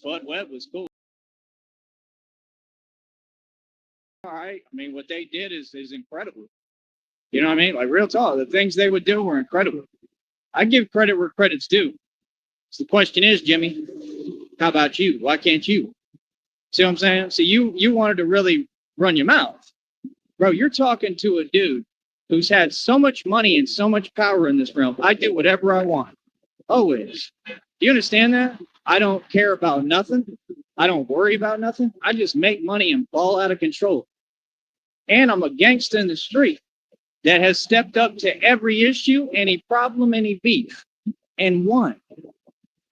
Bud Webb was cool. All right. I mean, what they did is incredible. You know what I mean? Like real talk, the things they would do were incredible. I give credit where credit's due. So the question is, Jimmy, how about you? Why can't you? See what I'm saying? So you wanted to really run your mouth. Bro, you're talking to a dude who's had so much money and so much power in this realm. I do whatever I want. Always. Do you understand that? I don't care about nothing. I don't worry about nothing. I just make money and ball out of control. And I'm a gangster in the street that has stepped up to every issue, any problem, any beef, and won.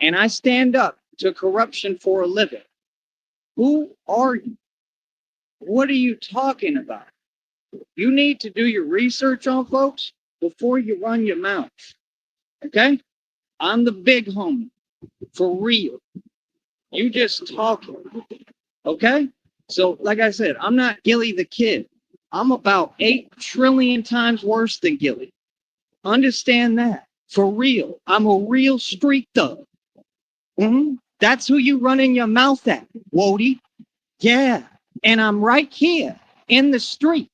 And I stand up to corruption for a living. Who are you? What are you talking about? You need to do your research on folks before you run your mouth. Okay? I'm the big homie. For real. You just talking. Okay? So, like I said, I'm not Gilly the Kid. I'm about 8 trillion times worse than Gilly. Understand that. For real. I'm a real street thug. That's who you running your mouth at, Wody. Yeah. And I'm right here in the street.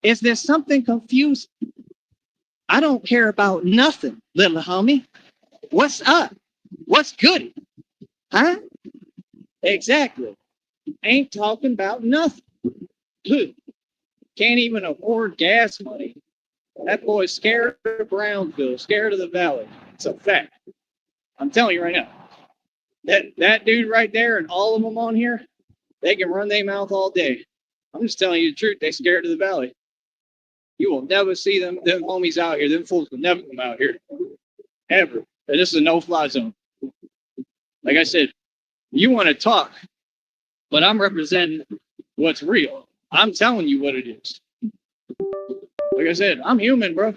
Is there something confusing? I don't care about nothing, little homie. What's up? What's good? Huh? Exactly. Ain't talking about nothing. Can't even afford gas money. That boy's scared of Brownsville, scared of the valley. It's a fact. I'm telling you right now. That dude right there and all of them on here, they can run their mouth all day. I'm just telling you the truth. They scared of the valley. You will never see them homies out here. Them fools will never come out here. Ever. And this is a no-fly zone. Like I said, you want to talk, but I'm representing what's real. I'm telling you what it is. Like I said, I'm human, bro.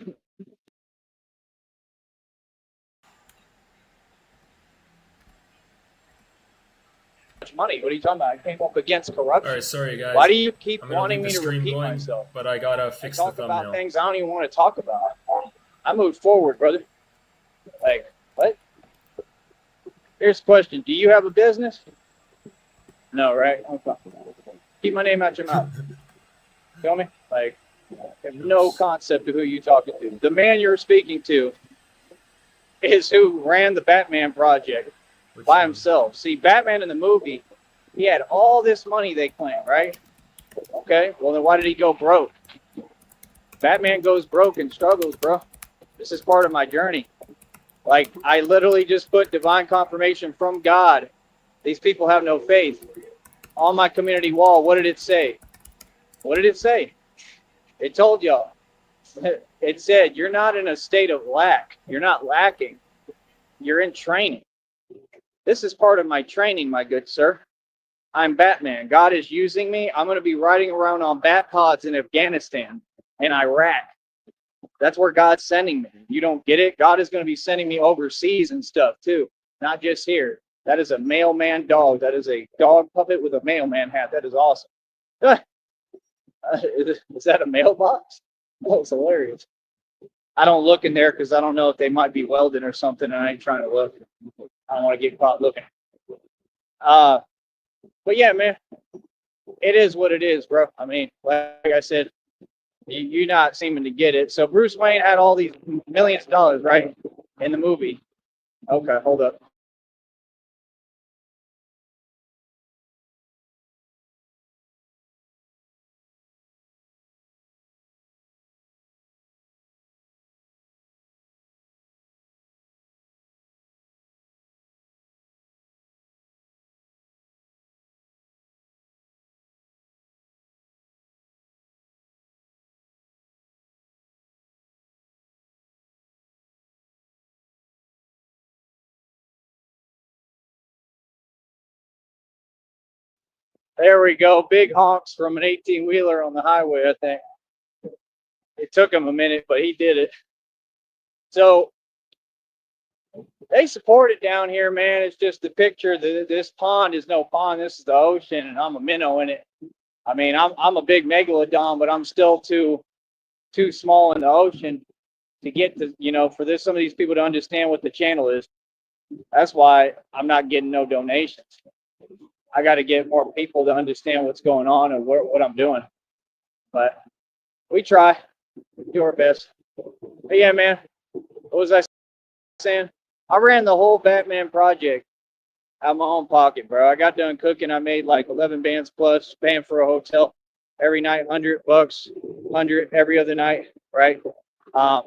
Money. What are you talking about? I came up against corruption. All right, sorry guys. Why do you keep wanting me to repeat myself? But I gotta fix the thumbnail. Talk about things I don't even want to talk about. I moved forward, brother. Like, what? Here's the question. Do you have a business? No, right? Okay. Keep my name out your mouth. Feel me? Like, I have no concept of who you're talking to. The man you're speaking to is who ran the Batman project by himself. See, Batman in the movie, he had all this money, they claim, right? Okay, well then why did he go broke? Batman goes broke and struggles, bro. This is part of my journey. Like, I literally just put divine confirmation from God. These people have no faith. On my community wall, what did it say? What did it say? It told y'all. It said, you're not in a state of lack. You're not lacking. You're in training. This is part of my training, my good sir. I'm Batman. God is using me. I'm going to be riding around on bat pods in Afghanistan and Iraq. That's where God's sending me. You don't get it? God is going to be sending me overseas and stuff too, not just here. That is a mailman dog. That is a dog puppet with a mailman hat. That is awesome. Is that a mailbox? That was hilarious. I don't look in there because I don't know if they might be welding or something, and I ain't trying to look. I don't want to get caught looking. But yeah, man, it is what it is, bro. I mean, like I said, you're not seeming to get it. So Bruce Wayne had all these millions of dollars, right, in the movie. Okay, hold up. There we go. Big honks from an 18-wheeler on the highway, I think. It took him a minute, but he did it. So they support it down here, man. It's just the picture. This pond is no pond. This is the ocean, and I'm a minnow in it. I mean, I'm a big megalodon, but I'm still too small in the ocean to get to, for some of these people to understand what the channel is. That's why I'm not getting no donations. I got to get more people to understand what's going on and what I'm doing. But we try, do our best. But yeah, man, what was I saying? I ran the whole Batman project out of my own pocket, bro. I got done cooking. I made like 11 bands plus, paying for a hotel every night, $100, 100 every other night, right? Um,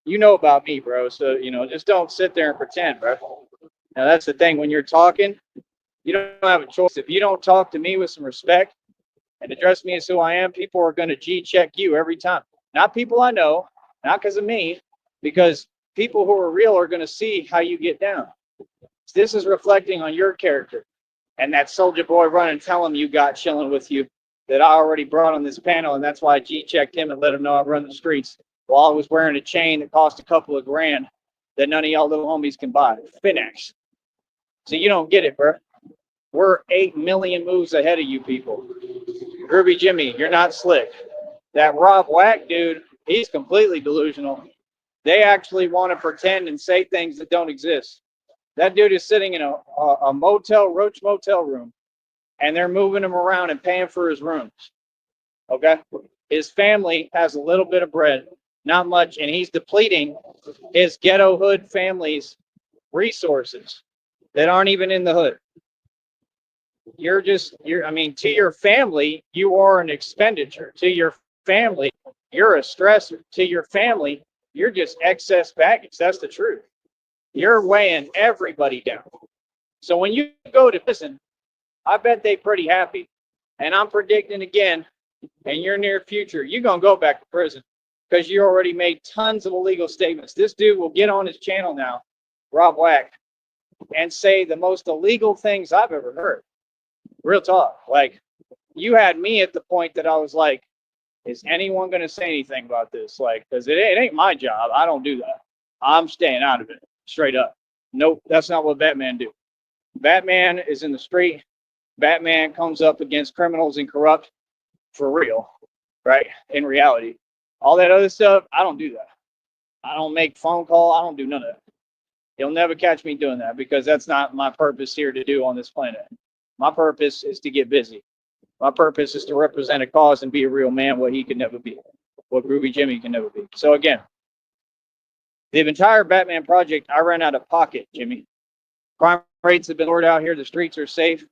you know about me, bro. So, just don't sit there and pretend, bro. Now, that's the thing. When you're talking, you don't have a choice. If you don't talk to me with some respect and address me as who I am, people are going to G check you every time. Not people I know, not because of me, because people who are real are going to see how you get down. This is reflecting on your character. And that soldier boy run and tell him you got chilling with you that I already brought on this panel, and that's why I G-checked him and let him know I run the streets while I was wearing a chain that cost a couple of grand that none of y'all little homies can buy. Finex. So you don't get it, bro. We're 8 million moves ahead of you people. Groovy Jimmy, you're not slick. That Rob Wack dude, he's completely delusional. They actually want to pretend and say things that don't exist. That dude is sitting in a motel, Roach motel room, and they're moving him around and paying for his rooms. Okay? His family has a little bit of bread, not much, and he's depleting his ghetto hood family's resources that aren't even in the hood. To your family, you are an expenditure. To your family, you're a stressor. To your family, you're just excess baggage. That's the truth. You're weighing everybody down. So when you go to prison, I bet they pretty happy. And I'm predicting again, in your near future, you're going to go back to prison because you already made tons of illegal statements. This dude will get on his channel now, Rob Wack, and say the most illegal things I've ever heard. Real talk. Like, you had me at the point that I was like, is anyone going to say anything about this? Like, because it ain't my job. I don't do that. I'm staying out of it, straight up. Nope, that's not what Batman do. Batman is in the street. Batman comes up against criminals and corrupt for real, right? In reality. All that other stuff, I don't do that. I don't make phone call. I don't do none of that. You'll never catch me doing that because that's not my purpose here to do on this planet. My purpose is to get busy. My purpose is to represent a cause and be a real man, what he can never be, what Groovy Jimmy can never be. So again, the entire Batman project, I ran out of pocket, Jimmy. Crime rates have been lowered out here. The streets are safe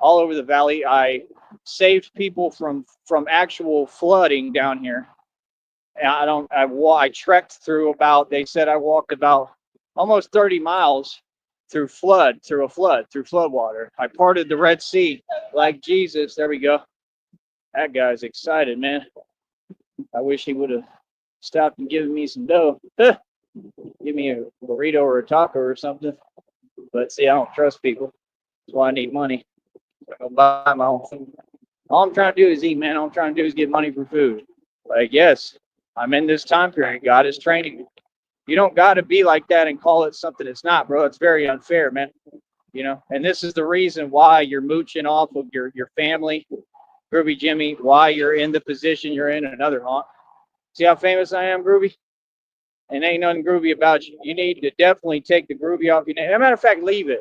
all over the valley. I saved people from actual flooding down here. I trekked through about, they said I walked about almost 30 miles through flood water. I parted the Red Sea like Jesus. There we go. That guy's excited, man. I wish he would have stopped and given me some dough. Give me a burrito or a taco or something. But see, I don't trust people. That's why I need money. I'll buy my own food. All I'm trying to do is eat, man. All I'm trying to do is get money for food. Like, yes, I'm in this time period. God is training me. You don't got to be like that and call it something it's not, bro. It's very unfair, man. And this is the reason why you're mooching off of your family, Groovy Jimmy, why you're in the position you're in another haunt. See how famous I am, Groovy? And ain't nothing groovy about you. You need to definitely take the groovy off your name. As a matter of fact, leave it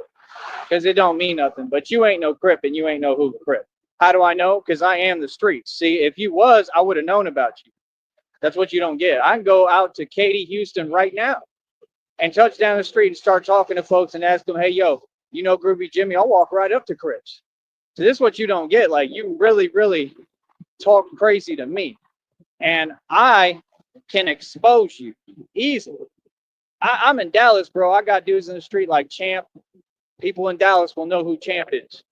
because it don't mean nothing. But you ain't no Crip and you ain't no who Crip. How do I know? Because I am the streets. See, if you was, I would have known about you. That's what you don't get. I can go out to Katy, Houston right now and touch down the street and start talking to folks and ask them, hey, yo, you know Groovy Jimmy? I'll walk right up to Crips. So this is what you don't get. Like, you really, really talk crazy to me. And I can expose you easily. I'm in Dallas, bro. I got dudes in the street like Champ. People in Dallas will know who Champ is.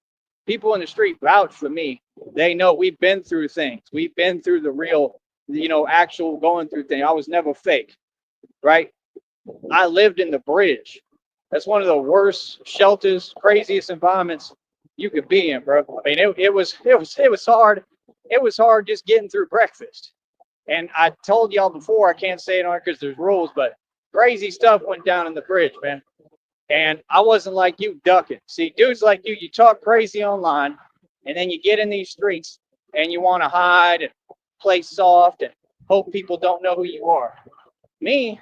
People in the street vouch for me. They know we've been through things. We've been through the real, actual going through thing. I was never fake, right? I lived in the bridge. That's one of the worst shelters, craziest environments you could be in, bro. I mean, it was hard. It was hard just getting through breakfast. And I told y'all before, I can't say it on because there's rules, but crazy stuff went down in the bridge, man. And I wasn't like you ducking. See, dudes like you talk crazy online, and then you get in these streets and you want to hide and play soft and hope people don't know who you are. Me,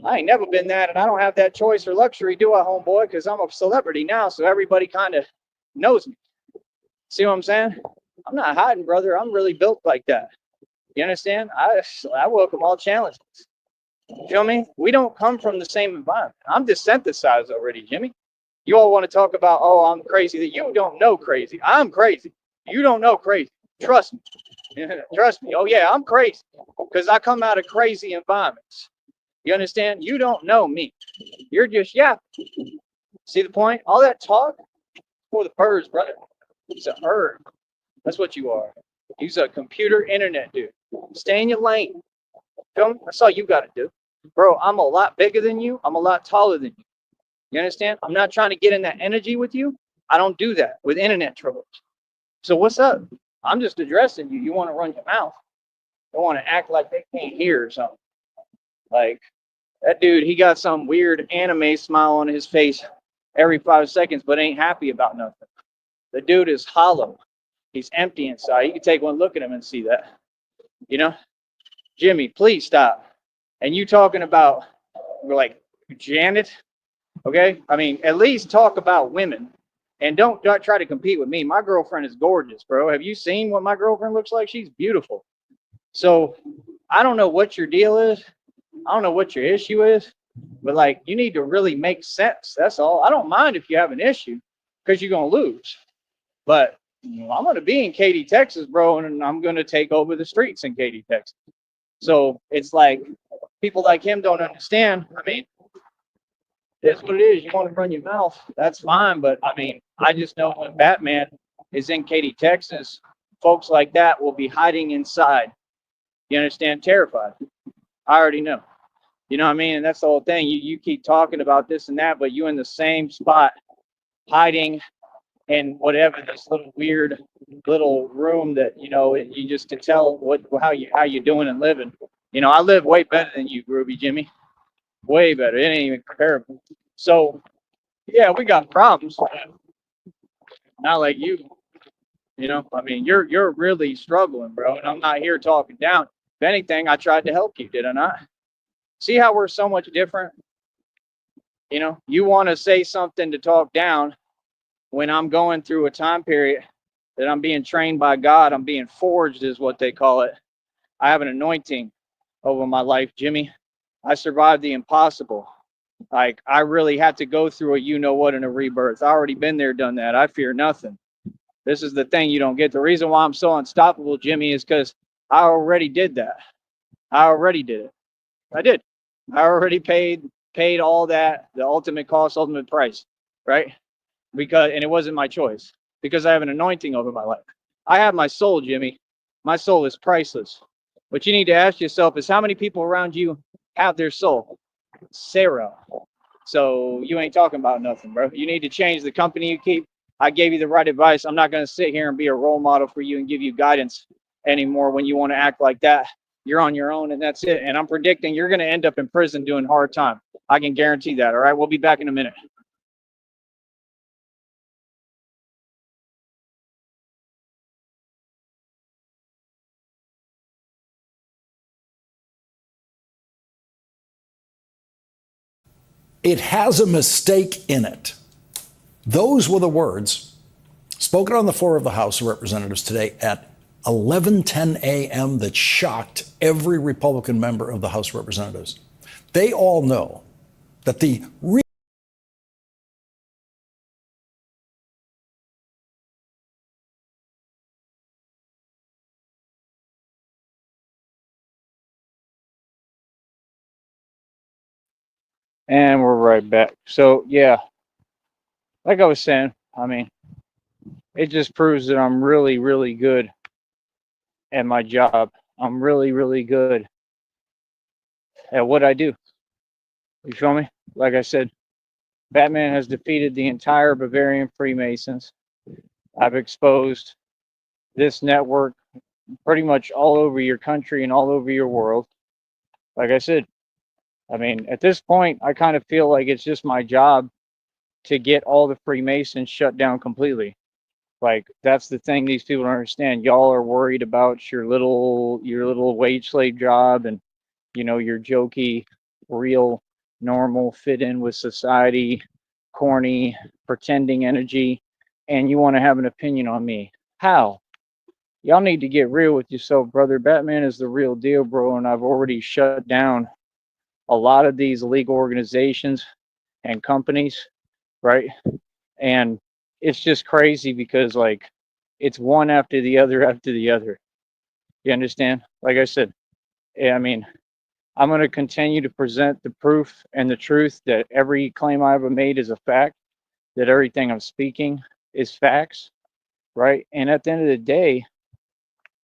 I ain't never been that, and I don't have that choice or luxury, do I, homeboy? Because I'm a celebrity now, so everybody kind of knows me. See what I'm saying? I'm not hiding, brother. I'm really built like that. You understand? I welcome all challenges. You feel me? We don't come from the same environment. I'm desensitized already, Jimmy. You all want to talk about, oh, I'm crazy. That you don't know crazy. I'm crazy. You don't know crazy. Trust me. Trust me. Oh yeah, I'm crazy because I come out of crazy environments. You understand? You don't know me. You're just See the point? All that talk for the birds, brother. It's a herd. That's what you are. He's a computer internet dude. Stay in your lane. That's all you got to do. Bro, I'm a lot bigger than you. I'm a lot taller than you. You understand? I'm not trying to get in that energy with you. I don't do that with internet troubles. So what's up? I'm just addressing you. You want to run your mouth. They want to act like they can't hear or something. Like that dude, he got some weird anime smile on his face every 5 seconds, but ain't happy about nothing. The dude is hollow. He's empty inside. You can take one look at him and see that. You know? Jimmy, please stop. And you talking about like Janet, okay? I mean, at least talk about women and don't try to compete with me. My girlfriend is gorgeous, bro. Have you seen what my girlfriend looks like? She's beautiful. So I don't know what your deal is. I don't know what your issue is, but like you need to really make sense. That's all. I don't mind if you have an issue because you're going to lose. But I'm going to be in Katy, Texas, bro, and I'm going to take over the streets in Katy, Texas. So it's like people like him don't understand. I mean, that's what it is. You want to run your mouth, that's fine. But I mean, I just know when Batman is in Katy, Texas, folks like that will be hiding inside. You understand? Terrified. I already know. You know what I mean? And that's the whole thing. You keep talking about this and that, but you in the same spot, hiding in whatever this little weird little room that you just to tell how you doing and living. I live way better than you, Groovy Jimmy. Way better. It ain't even comparable. So yeah, we got problems. Not like you. I mean, you're really struggling, bro. And I'm not here talking down. If anything, I tried to help you, did I not? See how we're so much different? You want to say something to talk down when I'm going through a time period that I'm being trained by God. I'm being forged, is what they call it. I have an anointing over my life, Jimmy. I survived the impossible. Like, I really had to go through a you-know-what in a rebirth. I already been there, done that. I fear nothing. This is the thing you don't get. The reason why I'm so unstoppable, Jimmy, is because I already did that. I already did it. I did. I already paid all that, the ultimate cost, ultimate price, right? And it wasn't my choice because I have an anointing over my life. I have my soul, Jimmy. My soul is priceless. What you need to ask yourself is how many people around you have their soul? Zero. So you ain't talking about nothing, bro. You need to change the company you keep. I gave you the right advice. I'm not going to sit here and be a role model for you and give you guidance anymore when you want to act like that. You're on your own and that's it. And I'm predicting you're going to end up in prison doing hard time. I can guarantee that. All right. We'll be back in a minute. It has a mistake in it. Those were the words spoken on the floor of the House of Representatives today at 11:10 a.m. that shocked every Republican member of the House of Representatives. They all know that the And we're right back. So yeah, like I was saying, I mean, it just proves that I'm really, really good at my job. I'm really, really good at what I do. You feel me? Like I said, Batman has defeated the entire Bavarian Freemasons. I've exposed this network pretty much all over your country and all over your world. Like I said, I mean, at this point, I kind of feel like it's just my job to get all the Freemasons shut down completely. Like, that's the thing these people don't understand. Y'all are worried about your little wage slave job and your jokey real normal, fit in with society, corny, pretending energy, and you want to have an opinion on me. How? Y'all need to get real with yourself, brother. Batman is the real deal, bro, and I've already shut down a lot of these legal organizations and companies, right? And it's just crazy because like it's one after the other after the other. You understand? Like I said, I mean, I'm going to continue to present the proof and the truth that every claim I ever made is a fact, that everything I'm speaking is facts, right? And at the end of the day,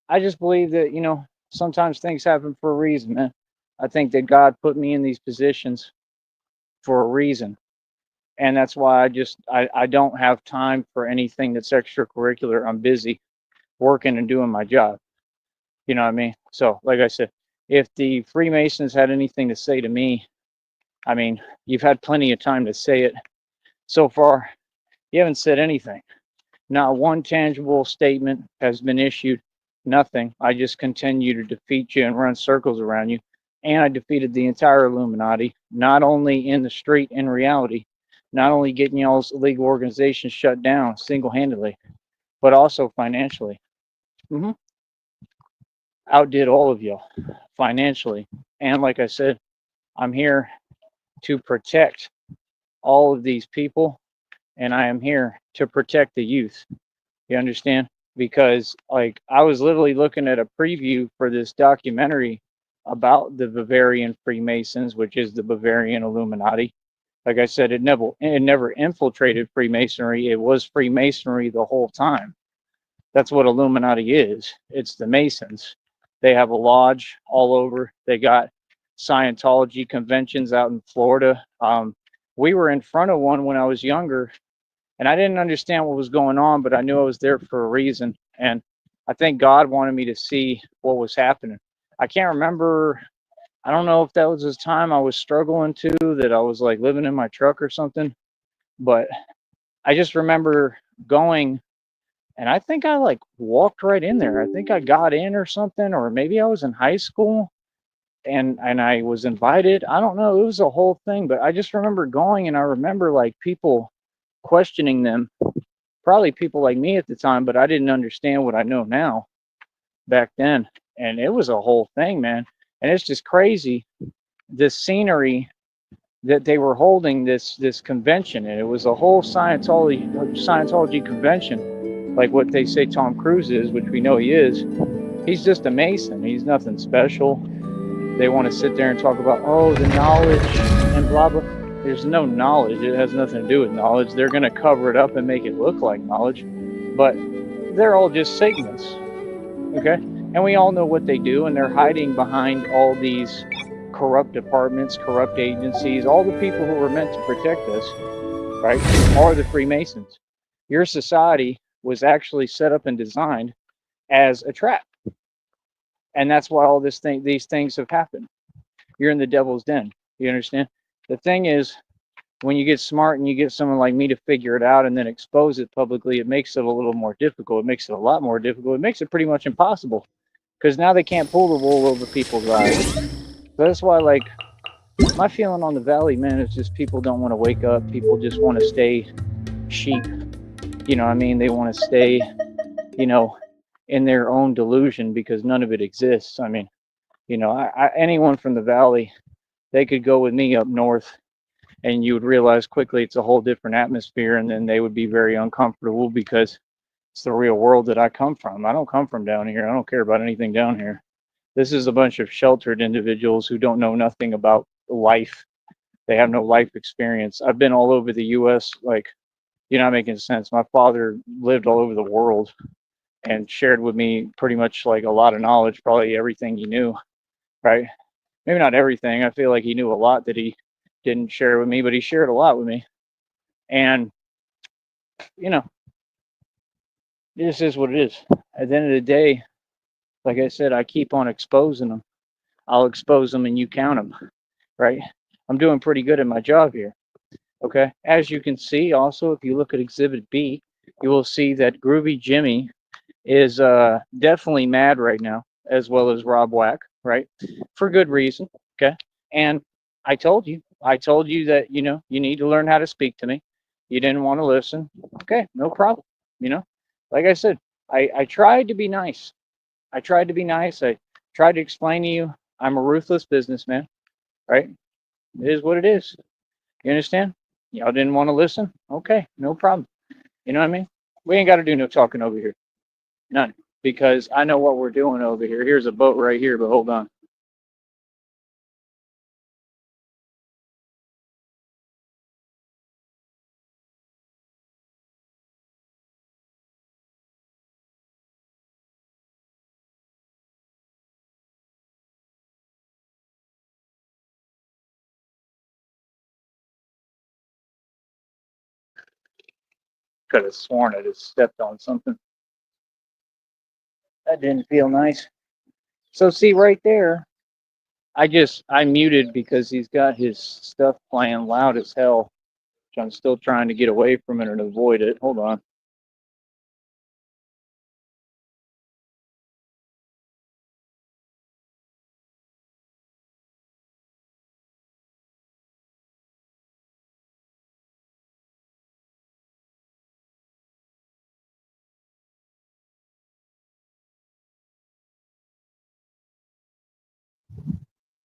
I just believe that, sometimes things happen for a reason, man. I think that God put me in these positions for a reason. And that's why I don't have time for anything that's extracurricular. I'm busy working and doing my job. You know what I mean? So, like I said, if the Freemasons had anything to say to me, I mean, you've had plenty of time to say it. So far, you haven't said anything. Not one tangible statement has been issued. Nothing. I just continue to defeat you and run circles around you. And I defeated the entire Illuminati, not only in the street, in reality, not only getting y'all's illegal organizations shut down single handedly, but also financially. Mm-hmm. Outdid all of y'all financially. And like I said, I'm here to protect all of these people, and I am here to protect the youth. You understand? Because like I was literally looking at a preview for this documentary about the Bavarian Freemasons, which is the Bavarian Illuminati. Like I said, it never infiltrated Freemasonry. It was Freemasonry the whole time. That's what Illuminati is. It's the Masons. They have a lodge all over. They got Scientology conventions out in Florida. We were in front of one when I was younger, and I didn't understand what was going on, but I knew I was there for a reason. And I think God wanted me to see what was happening. I can't remember. I don't know if that was the time I was struggling too, that I was like living in my truck or something. But I just remember going, and I think I like walked right in there. I think I got in or something, or maybe I was in high school and I was invited. I don't know. It was a whole thing, but I just remember going, and I remember like people questioning them, probably people like me at the time, but I didn't understand what I know now back then. And it was a whole thing, man. And it's just crazy, the scenery that they were holding this convention, and it was a whole Scientology convention, like what they say Tom Cruise is, which we know he is. He's just a Mason. He's nothing special. They want to sit there and talk about, oh, the knowledge and blah blah. There's no knowledge. It has nothing to do with knowledge. They're going to cover it up and make it look like knowledge, but they're all just Satanists. Okay, and we all know what they do, and they're hiding behind all these corrupt departments, corrupt agencies. All the people who were meant to protect us, right, are the Freemasons. Your society was actually set up and designed as a trap, and that's why all these things have happened. You're in the devil's den. You understand? The thing is, when you get smart and you get someone like me to figure it out and then expose it publicly, it makes it a little more difficult. It makes it a lot more difficult. It makes it pretty much impossible, because now they can't pull the wool over people's eyes. So that's why, like, my feeling on the valley, man, is just people don't want to wake up. People just want to stay sheep. You know what I mean? They want to stay, in their own delusion, because none of it exists. I mean, anyone from the valley, they could go with me up north, and you would realize quickly it's a whole different atmosphere, and then they would be very uncomfortable, because it's the real world that I come from. I don't come from down here. I don't care about anything down here. This is a bunch of sheltered individuals who don't know nothing about life. They have no life experience. I've been all over the U.S. Like, you're not making sense. My father lived all over the world and shared with me pretty much like a lot of knowledge, probably everything he knew, right? Maybe not everything. I feel like he knew a lot that he didn't share with me, but he shared a lot with me. And, this is what it is. At the end of the day, like I said, I keep on exposing them. I'll expose them and you count them, right? I'm doing pretty good at my job here. Okay. As you can see, also, if you look at Exhibit B, you will see that Groovy Jimmy is definitely mad right now, as well as Rob Wack, right? For good reason. Okay. And I told you, I told you that, you need to learn how to speak to me. You didn't want to listen. Okay, no problem. You know, like I said, I tried to be nice. I tried to be nice. I tried to explain to you I'm a ruthless businessman, right? It is what it is. You understand? Y'all didn't want to listen? Okay, no problem. You know what I mean? We ain't got to do no talking over here. None. Because I know what we're doing over here. Here's a boat right here, but hold on. Could have sworn I just stepped on something. That didn't feel nice. So see right there, I muted because he's got his stuff playing loud as hell. Which I'm still trying to get away from it and avoid it. Hold on.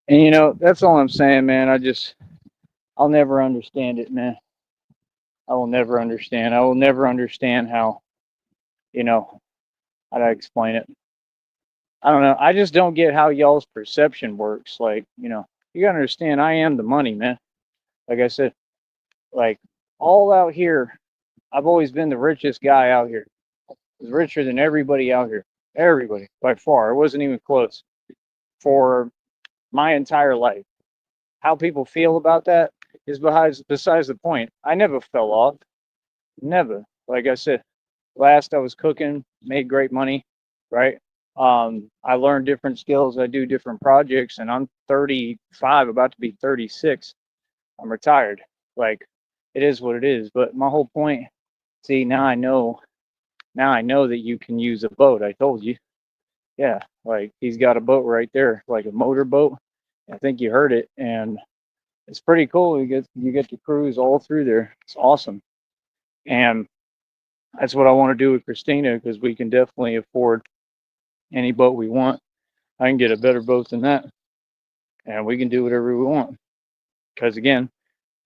And that's all I'm saying, man. I'll never understand it, man. I will never understand. I will never understand how, you know, how do I explain it? I don't know. I just don't get how y'all's perception works. Like, you gotta understand, I am the money, man. Like I said, like all out here, I've always been the richest guy out here. I was richer than everybody out here. Everybody, by far. It wasn't even close for my entire life. How people feel about that is besides the point. I never fell off. Never. Like I said, last I was cooking, made great money, right? I learned different skills. I do different projects, and I'm 35, about to be 36. I'm retired. Like, it is what it is. But my whole point, see, now I know. Now I know that you can use a boat. I told you. Yeah, like he's got a boat right there, like a motor boat. I think you heard it, and it's pretty cool. You get to cruise all through there. It's awesome, and that's what I want to do with Christina because we can definitely afford any boat we want. I can get a better boat than that, and we can do whatever we want. Because again,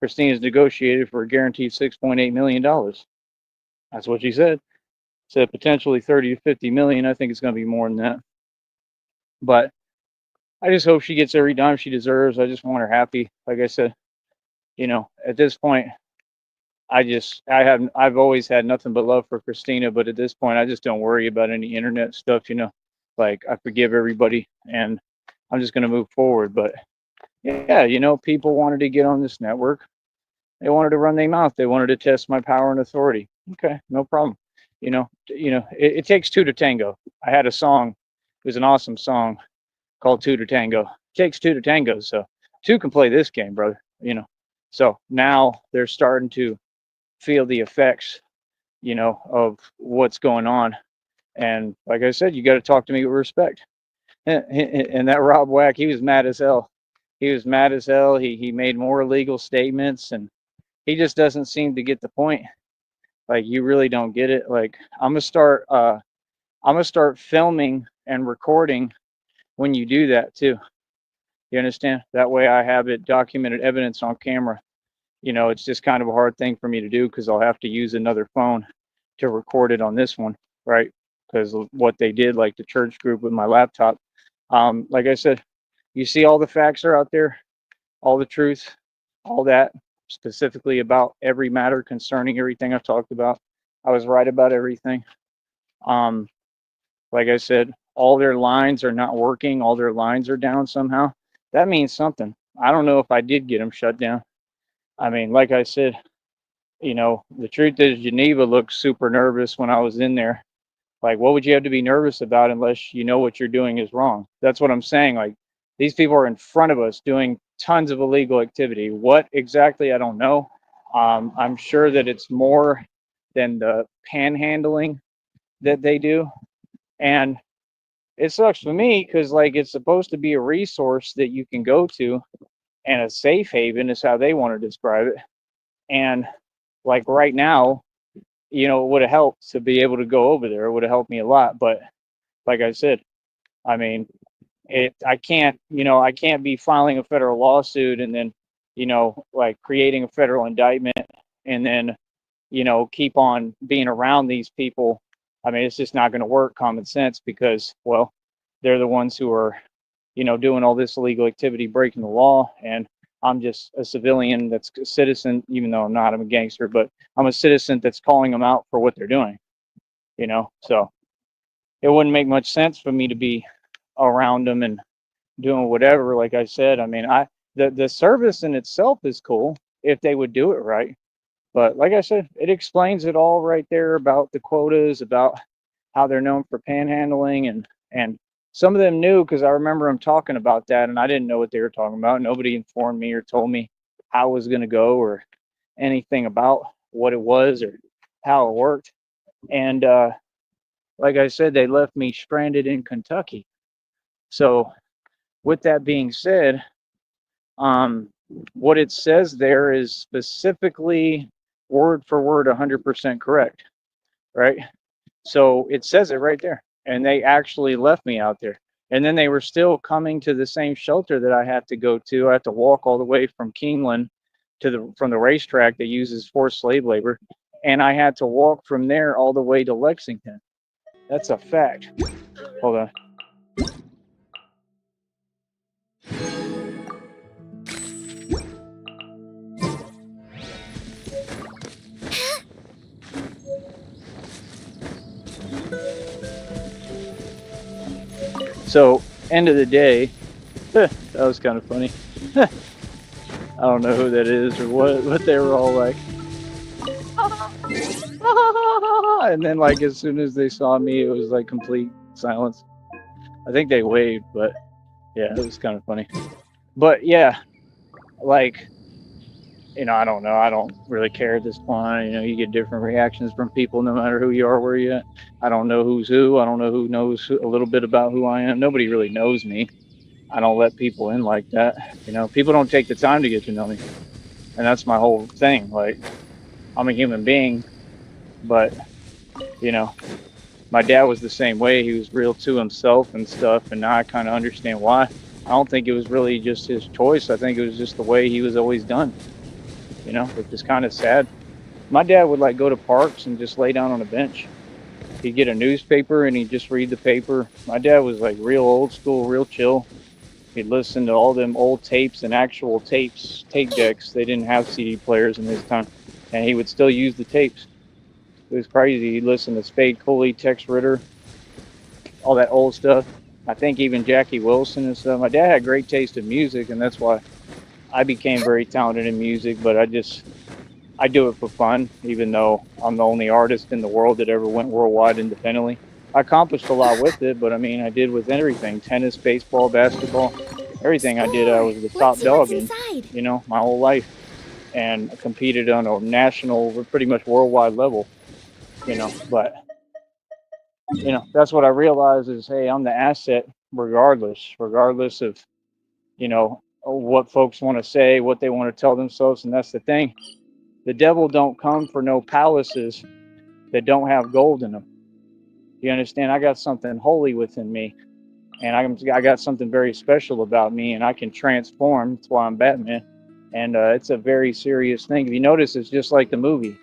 Christina's negotiated for a guaranteed $6.8 million. That's what she said. Said potentially 30 to 50 million. I think it's going to be more than that. But I just hope she gets every dime she deserves. I just want her happy. Like I said, at this point, I've always had nothing but love for Christina, but at this point I just don't worry about any internet stuff. Like I forgive everybody and I'm just gonna move forward. But yeah, people wanted to get on this network. They wanted to run their mouth. They wanted to test my power and authority. Okay, no problem. It takes two to tango. I had a song, it was an awesome song called Two to Tango. It takes two to tango, so two can play this game, brother. So now they're starting to feel the effects, of what's going on. And like I said, you got to talk to me with respect. And that Rob Wack, he was mad as hell. He was mad as hell. He made more illegal statements, and he just doesn't seem to get the point. Like you really don't get it. Like I'm gonna start filming and recording when you do that too. You understand? That way I have it documented evidence on camera. It's just kind of a hard thing for me to do because I'll have to use another phone to record it on this one, right? Because of what they did, like the church group with my laptop. Like I said, you see all the facts are out there, all the truth, all that, specifically about every matter concerning everything I've talked about. I was right about everything. Um, like I said, all their lines are not working, all their lines are down somehow. That means something. I don't know if I did get them shut down. I mean, like I said, the truth is Geneva looked super nervous when I was in there. Like, what would you have to be nervous about unless you know what you're doing is wrong? That's what I'm saying. Like, these people are in front of us doing tons of illegal activity. What exactly? I don't know. I'm sure that it's more than the panhandling that they do. And it sucks for me because, like, it's supposed to be a resource that you can go to and a safe haven is how they want to describe it. And like right now, you know, it would have helped to be able to go over there. It would have helped me a lot. But like I said, I mean, I can't, you know, I can't be filing a federal lawsuit and then, you know, like creating a federal indictment and then, you know, keep on being around these people. I mean, it's just not going to work, common sense, because, well, they're the ones who are, you know, doing all this illegal activity, breaking the law. And I'm just a civilian that's a citizen, even though I'm not, I'm a gangster, but I'm a citizen that's calling them out for what they're doing, you know? So it wouldn't make much sense for me to be around them and doing whatever. Like I said, I mean, the service in itself is cool if they would do it right. But like I said, it explains it all right there about the quotas, about how they're known for panhandling, and some of them knew because I remember them talking about that, and I didn't know what they were talking about. Nobody informed me or told me how it was going to go or anything about what it was or how it worked. And like I said, they left me stranded in Kentucky. So with that being said, what it says there is specifically word for word 100% correct, right? So it says it right there. And they actually left me out there. And then they were still coming to the same shelter that I had to go to. I had to walk all the way from Keeneland from the racetrack that uses forced slave labor. And I had to walk from there all the way to Lexington. That's a fact. Hold on. So, end of the day, that was kind of funny. I don't know who that is or what they were all like. And then, like, as soon as they saw me, it was like complete silence. I think they waved, but yeah, it was kind of funny. But yeah, like, you know, I don't know. I don't really care at this point. You know, you get different reactions from people no matter who you are, where you're at. I don't know who's who. I don't know who knows a little bit about who I am. Nobody really knows me. I don't let people in like that. You know, people don't take the time to get to know me. And that's my whole thing. Like, I'm a human being, but, you know, my dad was the same way. He was real to himself and stuff. And now I kind of understand why. I don't think it was really just his choice. I think it was just the way he was always done. You know, which is kind of sad. My dad would like go to parks and just lay down on a bench. He'd get a newspaper and he'd just read the paper. My dad was like real old school, real chill. He'd listen to all them old tapes and actual tapes, tape decks. They didn't have CD players in his time. And he would still use the tapes. It was crazy. He'd listen to Spade Cooley, Tex Ritter, all that old stuff. I think even Jackie Wilson and stuff. My dad had great taste in music, and that's why I became very talented in music, but I do it for fun, even though I'm the only artist in the world that ever went worldwide independently. I accomplished a lot with it, but I mean, I did with everything: tennis, baseball, basketball, everything I did. I was the top dog in, you know, my whole life, and I competed on a national, pretty much worldwide level, you know, but, you know, that's what I realized is, hey, I'm the asset regardless of, you know, what folks want to say, what they want to tell themselves. And that's the thing. The devil don't come for no palaces that don't have gold in them. You understand? I got something holy within me, and I got something very special about me, and I can transform. That's why I'm Batman. And it's a very serious thing. If you notice, it's just like the movie.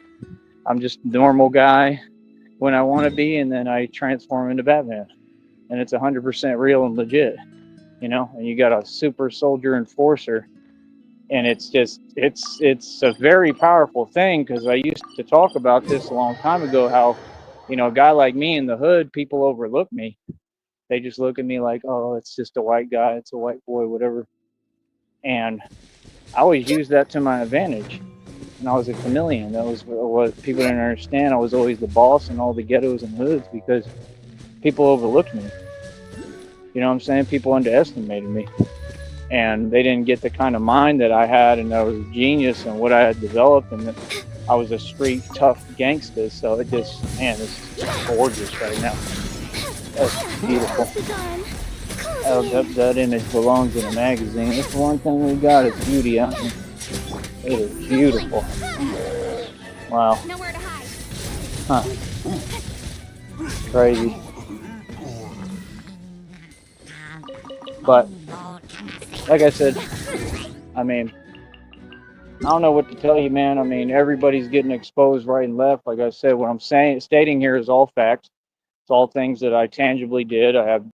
I'm just a normal guy when I want to be, and then I transform into Batman. And it's 100% real and legit. You know, and you got a super soldier enforcer, and it's a very powerful thing, because I used to talk about this a long time ago, how, you know, a guy like me in the hood, people overlook me. They just look at me like, oh, it's just a white guy, it's a white boy, whatever. And I always used that to my advantage, and I was a chameleon. That was what people didn't understand. I was always the boss in all the ghettos and hoods because people overlooked me. You know what I'm saying? People underestimated me, and they didn't get the kind of mind that I had, and I was a genius in what I had developed, and that I was a street tough gangster. So it just, man, it's just gorgeous right now. That's beautiful. That image belongs in a magazine. That's the one thing we got is beauty on it. It is beautiful. Wow. Nowhere to hide. Huh. Crazy. But like I said, I mean, I don't know what to tell you, man. I mean, everybody's getting exposed right and left. Like I said, what I'm stating here is all facts. It's all things that I tangibly did. I have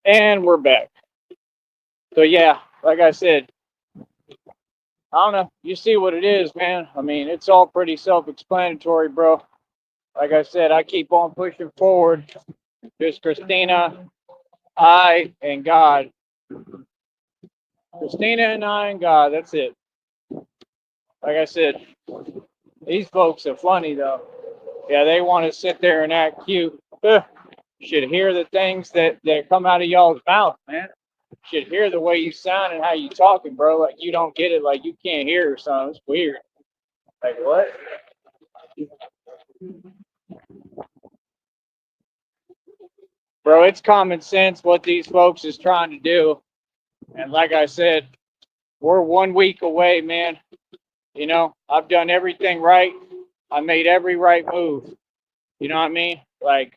and we're back. So yeah, like I said, I don't know. You see what it is, man. I mean, it's all pretty self-explanatory, bro. Like I said, I keep on pushing forward. Just Christina, I, and God. Christina and I and God. That's it. Like I said, these folks are funny though. Yeah, they want to sit there and act cute. Ugh. Should hear the things that come out of y'all's mouth, man. Should hear the way you sound and how you talking, bro. Like you don't get it, like you can't hear or something. It's weird. Like what? Bro, it's common sense what these folks is trying to do. And like I said, we're 1 week away, man. You know, I've done everything right. I made every right move. You know what I mean? Like,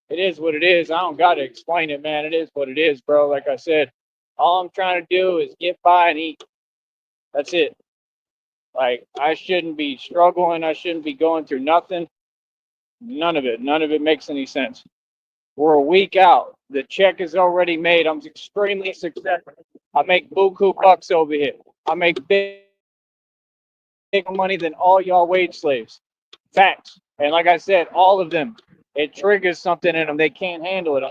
it is what it is. I don't got to explain it, man. It is what it is, bro. Like I said, all I'm trying to do is get by and eat. That's it. Like, I shouldn't be struggling. I shouldn't be going through nothing. None of it. None of it makes any sense. We're a week out. The check is already made. I'm extremely successful. I make buku bucks over here. I make big money than all y'all wage slaves. Facts. And like I said, all of them, it triggers something in them. They can't handle it.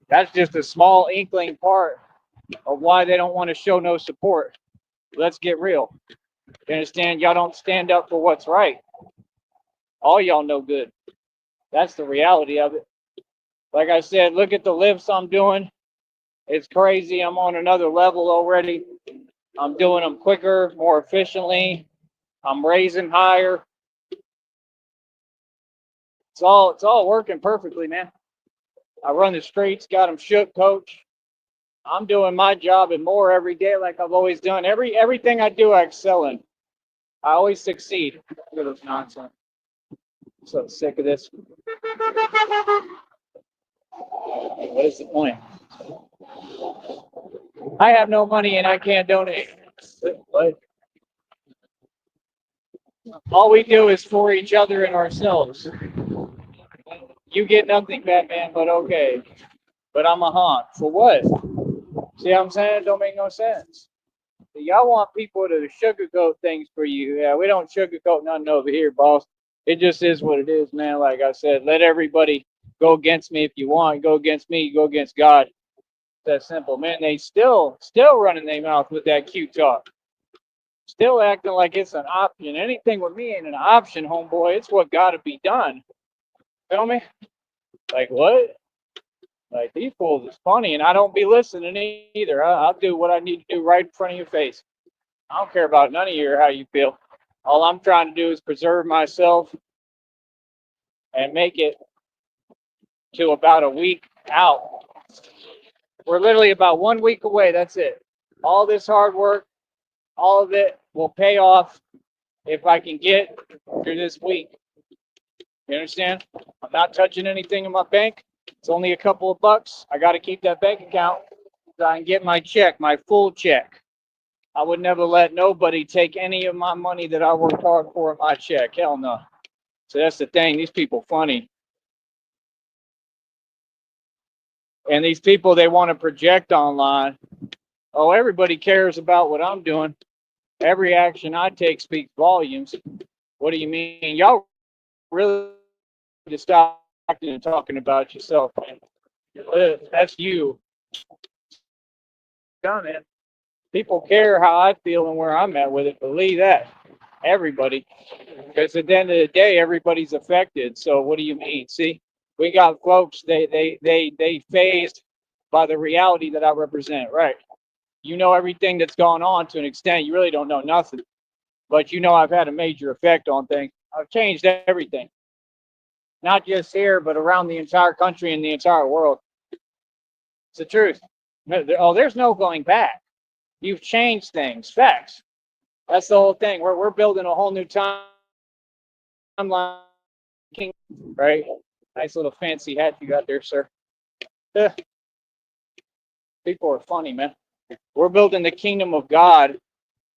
That's just a small inkling part of why they don't want to show no support. Let's get real. You understand? Y'all don't stand up for what's right. All y'all know good. That's the reality of it. Like I said, look at the lifts I'm doing. It's crazy. I'm on another level already. I'm doing them quicker, more efficiently. I'm raising higher. It's all working perfectly, man. I run the streets, got them shook, coach. I'm doing my job and more every day, like I've always done. Everything I do, I excel in. I always succeed. Look at this nonsense. I'm so sick of this. What is the point? I have no money and I can't donate. What? All we do is for each other and ourselves. You get nothing, Batman, but okay. But I'm a haunt. For what? See what I'm saying? It don't make no sense. Y'all want people to sugarcoat things for you. Yeah, we don't sugarcoat nothing over here, boss. It just is what it is, man. Like I said, let everybody go against me if you want. Go against me, go against God. It's that simple, man. They still running their mouth with that cute talk. Still acting like it's an option. Anything with me ain't an option, homeboy. It's what gotta be done. Feel me? Like what? Like these fools is funny, and I don't be listening either. I'll do what I need to do right in front of your face. I don't care about none of you or how you feel. All I'm trying to do is preserve myself and make it to about a week out. We're literally about 1 week away. That's it. All this hard work, all of it will pay off if I can get through this week. You understand? I'm not touching anything in my bank. It's only a couple of bucks. I got to keep that bank account so I can get my check, my full check. I would never let nobody take any of my money that I worked hard for in my check. Hell no. So that's the thing. These people funny. And these people, they want to project online. Oh, everybody cares about what I'm doing. Every action I take speaks volumes. What do you mean? Y'all really need to stop acting and talking about yourself, man. That's you. Done it. People care how I feel and where I'm at with it. Believe that. Everybody. Because at the end of the day, everybody's affected. So what do you mean? See, we got folks, they phased by the reality that I represent, right? You know everything that's gone on to an extent. You really don't know nothing. But you know I've had a major effect on things. I've changed everything. Not just here, but around the entire country and the entire world. It's the truth. Oh, there's no going back. You've changed things. Facts. That's the whole thing. We're building a whole new timeline, right? Nice little fancy hat you got there, sir. People are funny, man. We're building the kingdom of God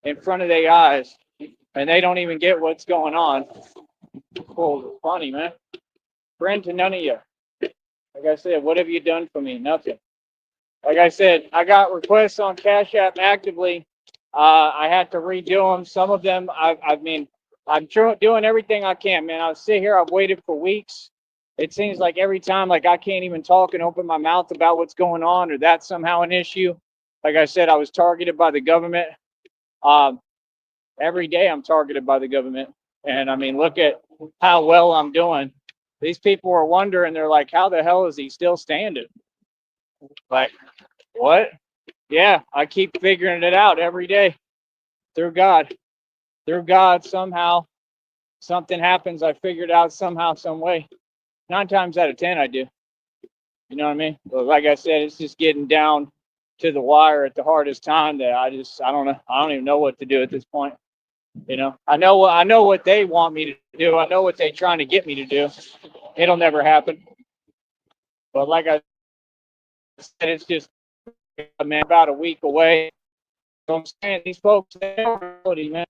in front of their eyes, and they don't even get what's going on. People are funny, man. Friend to none of you. Like I said, what have you done for me? Nothing. Like I said, I got requests on Cash App actively. I had to redo them. Some of them, I'm doing everything I can, man. I'll sit here. I've waited for weeks. It seems like every time, like I can't even talk and open my mouth about what's going on, or that's somehow an issue. Like I said, I was targeted by the government. Every day I'm targeted by the government. And I mean, look at how well I'm doing. These people are wondering, they're like, how the hell is he still standing? Like, what? Yeah, I keep figuring it out every day through God. Through God, somehow, something happens. I figured it out somehow, some way. 9 times out of 10, I do. You know what I mean? But like I said, it's just getting down to the wire at the hardest time that I don't know. I don't even know what to do at this point. You know, I know what they want me to do. I know what they're trying to get me to do. It'll never happen. But like I said, it's just, man, about a week away. So I'm saying, these folks, man. Come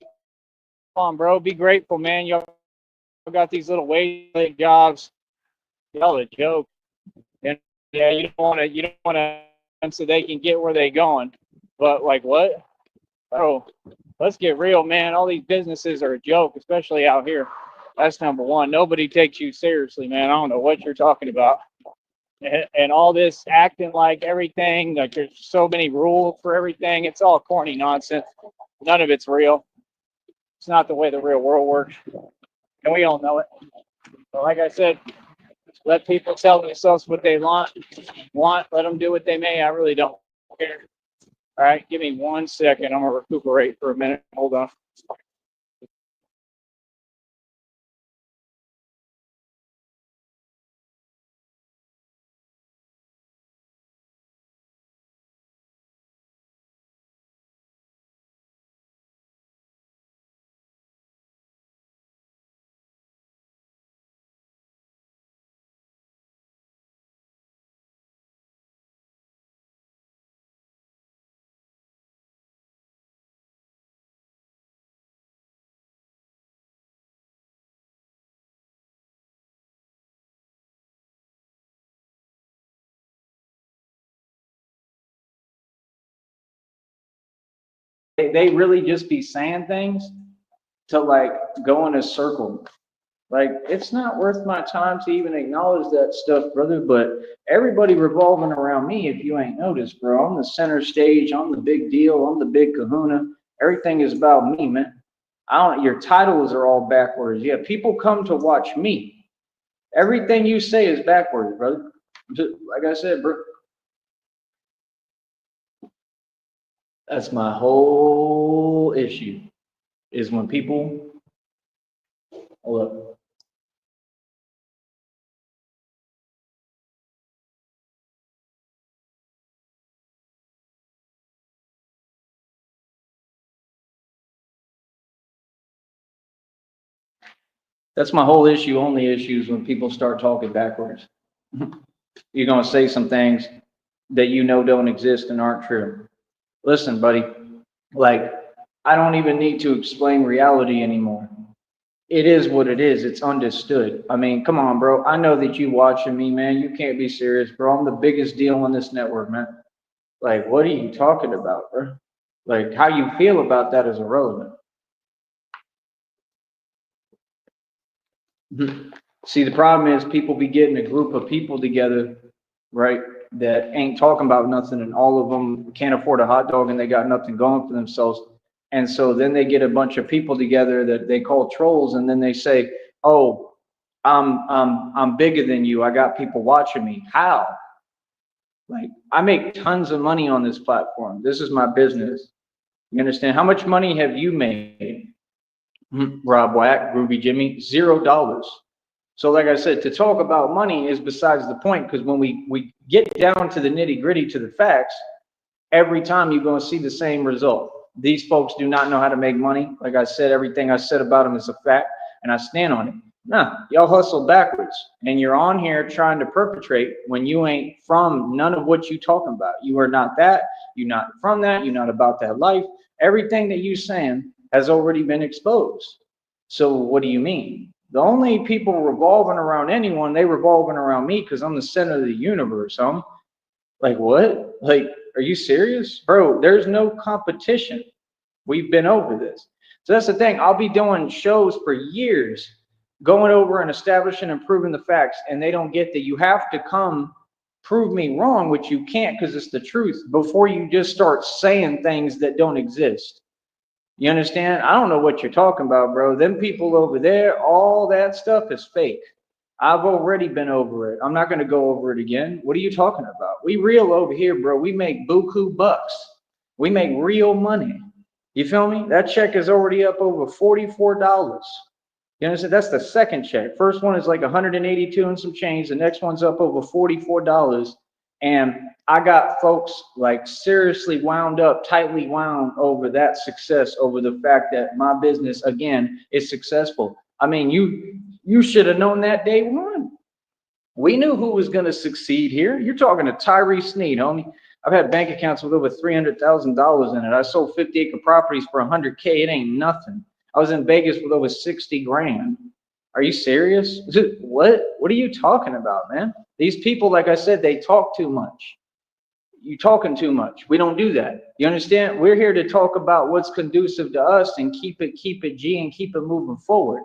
on, bro. Be grateful, man. Y'all got these little wage jobs. Y'all a joke. And yeah, you don't want to, so they can get where they going. But like what? Oh, let's get real, man. All these businesses are a joke, especially out here. That's number one. Nobody takes you seriously, man. I don't know what you're talking about. And all this acting like everything, like there's so many rules for everything. It's all corny nonsense. None of it's real. It's not the way the real world works. And we all know it. But like I said, let people tell themselves what they want. Let them do what they may. I really don't care. All right, give me 1 second. I'm going to recuperate for a minute. Hold on. They really just be saying things to like go in a circle. Like, it's not worth my time to even acknowledge that stuff, brother. But everybody revolving around me, if you ain't noticed, bro. I'm the center stage. I'm the big deal. I'm the big kahuna. Everything is about me, man. Your titles are all backwards. Yeah, people come to watch me. Everything you say is backwards, brother. Just, like I said, bro. That's my whole issue. Is when people, hold up. That's my whole issue. Only issues when people start talking backwards. You're gonna say some things that you know don't exist and aren't true. Listen, buddy, like, I don't even need to explain reality anymore. It is what it is. It's understood. I mean, come on, bro. I know that you watching me, man. You can't be serious, bro. I'm the biggest deal on this network, man. Like, what are you talking about, bro? Like, how you feel about that is irrelevant. See, the problem is people be getting a group of people together, right, that ain't talking about nothing, and all of them can't afford a hot dog and they got nothing going for themselves. And so then they get a bunch of people together that they call trolls, and then they say, "Oh, I'm bigger than you. I got people watching me." How? Like, I make tons of money on this platform. This is my business. You understand? How much money have you made? Rob Wack, Ruby Jimmy, $0. So, like I said, to talk about money is besides the point, because when we get down to the nitty gritty, to the facts, every time you're going to see the same result. These folks do not know how to make money. Like I said, everything I said about them is a fact, and I stand on it. Nah, y'all hustle backwards, and you're on here trying to perpetrate when you ain't from none of what you talking about. You are not that. You're not from that. You're not about that life. Everything that you saying has already been exposed. So what do you mean? The only people revolving around anyone, they revolving around me because I'm the center of the universe. Like, what? Like, are you serious? Bro, there's no competition. We've been over this. So that's the thing. I'll be doing shows for years, going over and establishing and proving the facts, and they don't get that. You have to come prove me wrong, which you can't because it's the truth, before you just start saying things that don't exist. You understand? I don't know what you're talking about, bro. Them people over there, all that stuff is fake. I've already been over it. I'm not going to go over it again. What are you talking about? We real over here, bro. We make buku bucks. We make real money. You feel me? That check is already up over $44. You understand? That's the second check. First one is like 182 and some change. The next one's up over $44. And I got folks like seriously wound up, tightly wound over that success, over the fact that my business, again, is successful. I mean, you should have known that day one. We knew who was going to succeed here. You're talking to Tyree Sneed, homie. I've had bank accounts with over $300,000 in it. I sold 50-acre properties for $100K. It ain't nothing. I was in Vegas with over 60 grand. Are you serious? What? What are you talking about, man? These people, like I said, they talk too much. You talking too much. We don't do that. You understand? We're here to talk about what's conducive to us and keep it G and keep it moving forward.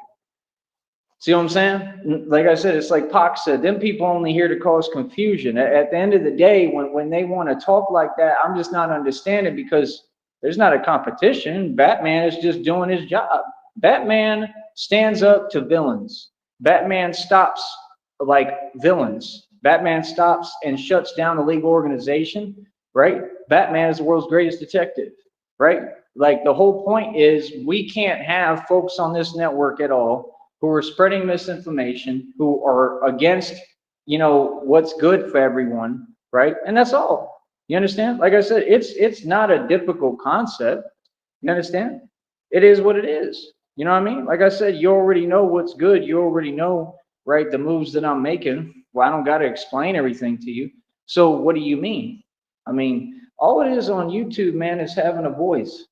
See what I'm saying? Like I said, it's like Pac said, them people only here to cause confusion. At the end of the day, when they want to talk like that, I'm just not understanding, because there's not a competition. Batman is just doing his job. Batman stands up to villains. Batman stops like villains. Batman stops and shuts down a legal organization, right? Batman is the world's greatest detective, right? Like, the whole point is we can't have folks on this network at all who are spreading misinformation, who are against, what's good for everyone, right? And that's all. You understand? Like I said, it's not a difficult concept. You understand? It is what it is. You know what I mean? Like I said, you already know what's good. You already know, right, the moves that I'm making. Well, I don't got to explain everything to you. So what do you mean? I mean, all it is on YouTube, man, is having a voice.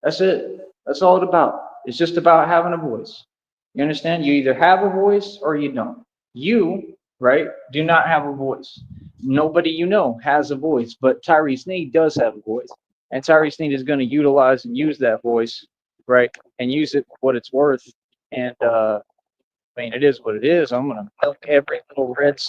That's it. That's all it's about. It's just about having a voice. You understand? You either have a voice or you don't. You, right, do not have a voice. Nobody you know has a voice, but Tyree Sneed does have a voice. And Tyree Sneed is going to utilize and use that voice, right, and use it for what it's worth. And, I mean, it is what it is. I'm going to milk every little red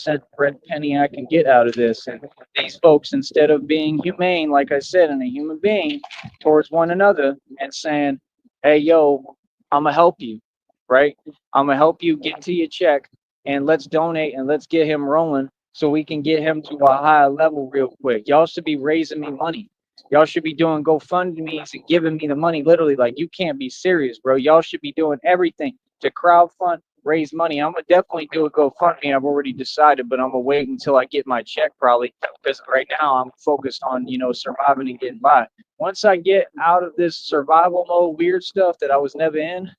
penny I can get out of this. And these folks, instead of being humane, like I said, and a human being towards one another, and saying, hey, yo, I'm going to help you, right? I'm going to help you get to your check, and let's donate and let's get him rolling so we can get him to a higher level real quick. Y'all should be raising me money. Y'all should be doing GoFundMe's and giving me the money. Literally, like, you can't be serious, bro. Y'all should be doing everything to crowdfund, raise money. I'm gonna definitely do a GoFundMe. I've already decided, but I'm gonna wait until I get my check, probably, because right now I'm focused on, surviving and getting by. Once I get out of this survival mode, weird stuff that I was never in,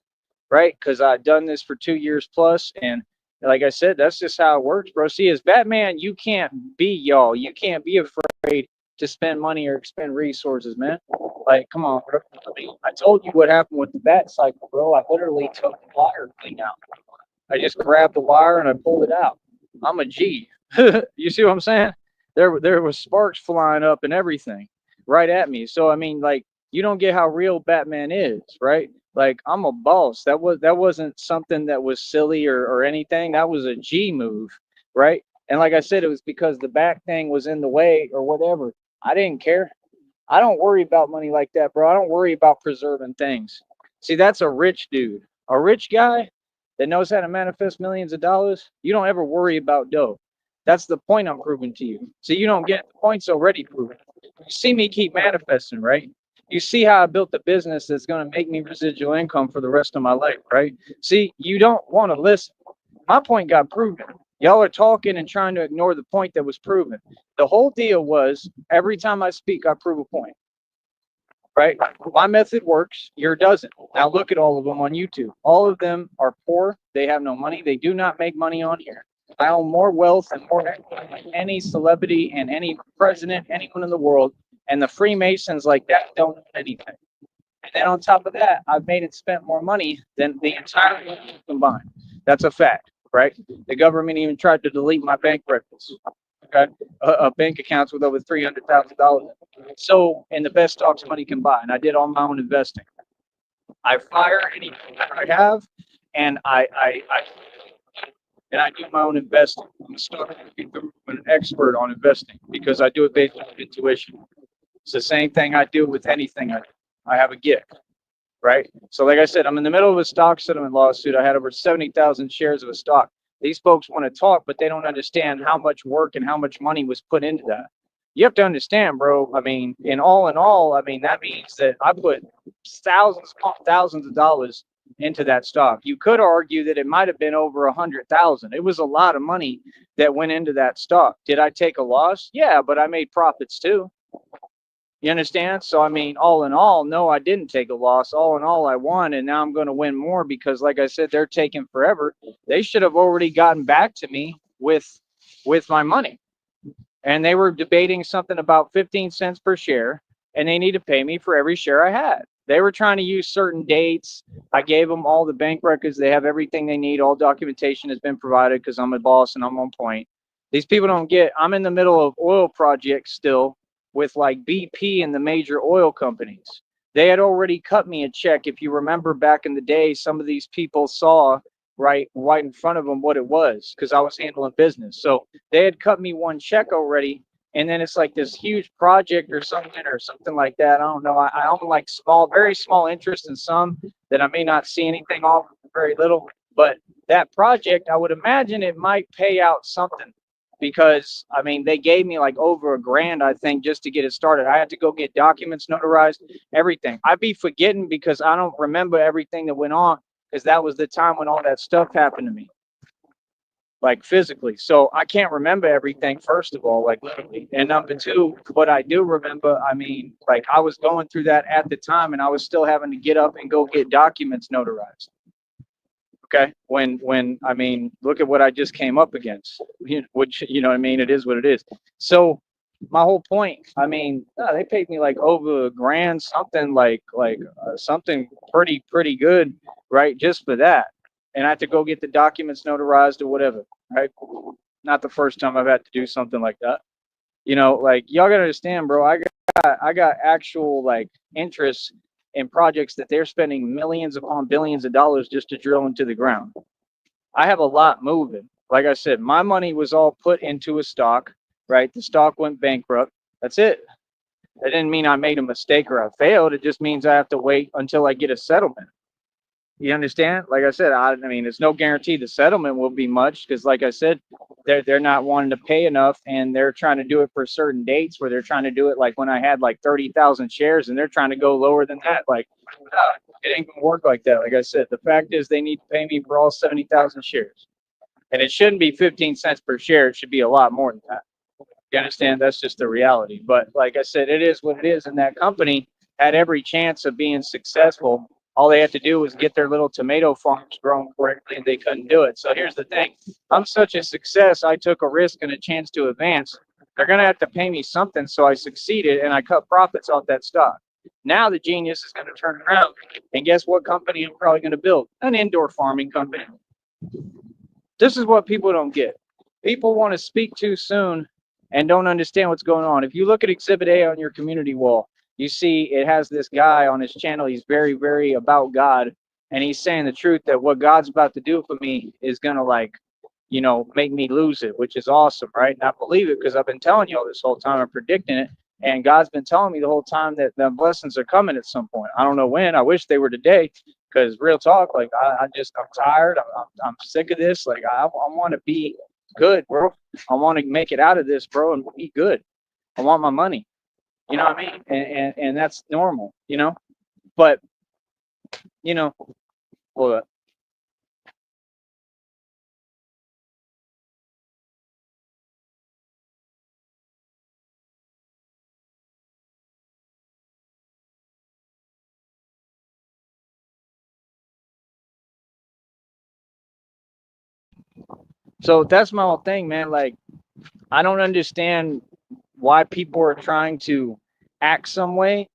right? Because I've done this for 2 years plus, and like I said, that's just how it works, bro. See, as Batman, you can't be y'all. You can't be afraid to spend money or expend resources, man. Like, come on, bro. I mean, I told you what happened with the bat cycle, bro. I literally took the wire thing out. I just grabbed the wire and I pulled it out. I'm a G. You see what I'm saying? There was sparks flying up and everything right at me. So, I mean, like, you don't get how real Batman is, right? Like, I'm a boss. That wasn't something that was silly or anything. That was a G move, right? And like I said, it was because the back thing was in the way or whatever. I didn't care. I don't worry about money like that, bro. I don't worry about preserving things. See, that's a rich dude. A rich guy that knows how to manifest millions of dollars, you don't ever worry about dough. That's the point I'm proving to you. So you don't get the point's already proven. You see me keep manifesting, right? You see how I built the business that's going to make me residual income for the rest of my life, right? See, you don't want to listen. My point got proven. Y'all are talking and trying to ignore the point that was proven. The whole deal was every time I speak, I prove a point, right? My method works, your doesn't. Now look at all of them on YouTube. All of them are poor. They have no money. They do not make money on here. I own more wealth and more equity than any celebrity and any president, anyone in the world. And the Freemasons like that don't own anything. And then on top of that, I've made and spent more money than the entire world combined. That's a fact, right? The government even tried to delete my bank records. Okay, bank accounts with over $300,000. So, in the best stocks money can buy, and I did all my own investing. I fire any I have, and I do my own investing. I'm a stock market guru, an expert on investing because I do it based on intuition. It's the same thing I do with anything I do. I have a gift, right? So, like I said, I'm in the middle of a stock settlement lawsuit. I had over 70,000 shares of a stock. These folks want to talk, but they don't understand how much work and how much money was put into that. You have to understand, bro. I mean, in all, I mean, that means that I put thousands upon thousands of dollars into that stock. You could argue that it might have been over 100,000. It was a lot of money that went into that stock. Did I take a loss? Yeah, but I made profits too. You understand? So, I mean, all in all, no, I didn't take a loss. All in all, I won, and now I'm going to win more because, like I said, they're taking forever. They should have already gotten back to me with my money. And they were debating something about 15 cents per share, and they need to pay me for every share I had. They were trying to use certain dates. I gave them all the bank records. They have everything they need. All documentation has been provided because I'm a boss and I'm on point. These people don't get, I'm in the middle of oil projects still with like BP and the major oil companies. They had already cut me a check. If you remember back in the day, some of these people saw right in front of them what it was because I was handling business. So they had cut me one check already. And then it's like this huge project or something like that. I don't know. I own like very small interest in some that I may not see anything off, very little. But that project, I would imagine it might pay out something because I mean they gave me like over $1,000 I think just to get it started. I had to go get documents notarized, everything. I'd be forgetting because I don't remember everything that went on because that was the time when all that stuff happened to me, like physically. So I can't remember everything, first of all, like literally. And number two, what I do remember, I mean, like I was going through that at the time and I was still having to get up and go get documents notarized. Okay. When I mean, look at what I just came up against, which, you know what I mean? It is what it is. So my whole point, I mean, they paid me like over $1,000, something like something pretty good, right? Just for that. And I had to go get the documents notarized or whatever, right? Not the first time I've had to do something like that. You know, like y'all gotta understand, bro. I got actual like interest in projects that they're spending millions upon billions of dollars just to drill into the ground. I have a lot moving. Like I said, my money was all put into a stock, right? The stock went bankrupt. That's it. That didn't mean I made a mistake or I failed. It just means I have to wait until I get a settlement. You understand? Like I said, I mean, there's no guarantee the settlement will be much because, like I said, they're not wanting to pay enough, and they're trying to do it for certain dates where they're trying to do it. Like when I had like 30,000 shares, and they're trying to go lower than that. Like, it ain't gonna work like that. Like I said, the fact is they need to pay me for all 70,000 shares, and it shouldn't be 15 cents per share. It should be a lot more than that. You understand? That's just the reality. But like I said, it is what it is, and that company had every chance of being successful. All they had to do was get their little tomato farms grown correctly, and they couldn't do it. So here's the thing. I'm such a success, I took a risk and a chance to advance. They're going to have to pay me something, so I succeeded, and I cut profits off that stock. Now the genius is going to turn around, and guess what company I'm probably going to build? An indoor farming company. This is what people don't get. People want to speak too soon and don't understand what's going on. If you look at Exhibit A on your community wall, you see it has this guy on his channel. He's very, very about God. And he's saying the truth that what God's about to do for me is going to like, make me lose it, which is awesome, right? And I believe it because I've been telling y'all this whole time. I'm predicting it. And God's been telling me the whole time that the blessings are coming at some point. I don't know when. I wish they were today because real talk, like I'm tired. I'm sick of this. Like I want to be good, bro. I want to make it out of this, bro, and be good. I want my money. You know what I mean? And that's normal, But, hold up. So that's my whole thing, man. Like, I don't understand why people are trying to act some way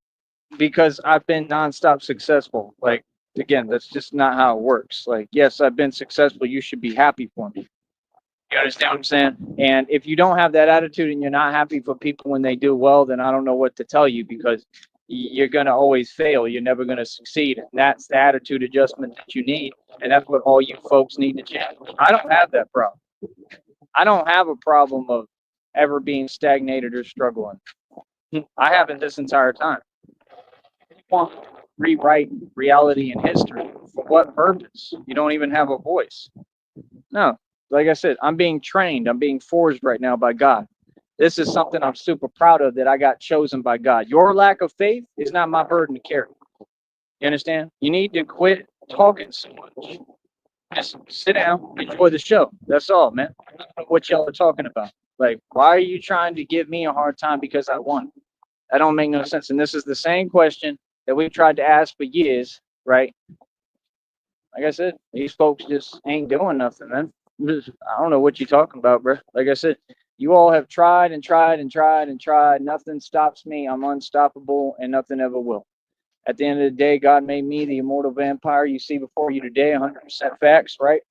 because I've been nonstop successful. Like, again, that's just not how it works. Like, yes, I've been successful. You should be happy for me. You understand what I'm saying? And if you don't have that attitude and you're not happy for people when they do well, then I don't know what to tell you because you're going to always fail. You're never going to succeed. And that's the attitude adjustment that you need. And that's what all you folks need to change. I don't have that problem. I don't have a problem of ever being stagnated or struggling. I haven't this entire time. You want to rewrite reality and history. For what purpose? You don't even have a voice. No. Like I said, I'm being trained. I'm being forged right now by God. This is something I'm super proud of that I got chosen by God. Your lack of faith is not my burden to carry. You understand? You need to quit talking so much. Just sit down, enjoy the show. That's all, man. I don't know what y'all are talking about. Like, why are you trying to give me a hard time because I won? That don't make no sense. And this is the same question that we've tried to ask for years, right? Like I said, these folks just ain't doing nothing, man. I don't know what you're talking about, bro. Like I said, you all have tried and tried and tried and tried. Nothing stops me. I'm unstoppable and nothing ever will. At the end of the day, God made me the immortal vampire you see before you today, 100% facts, right?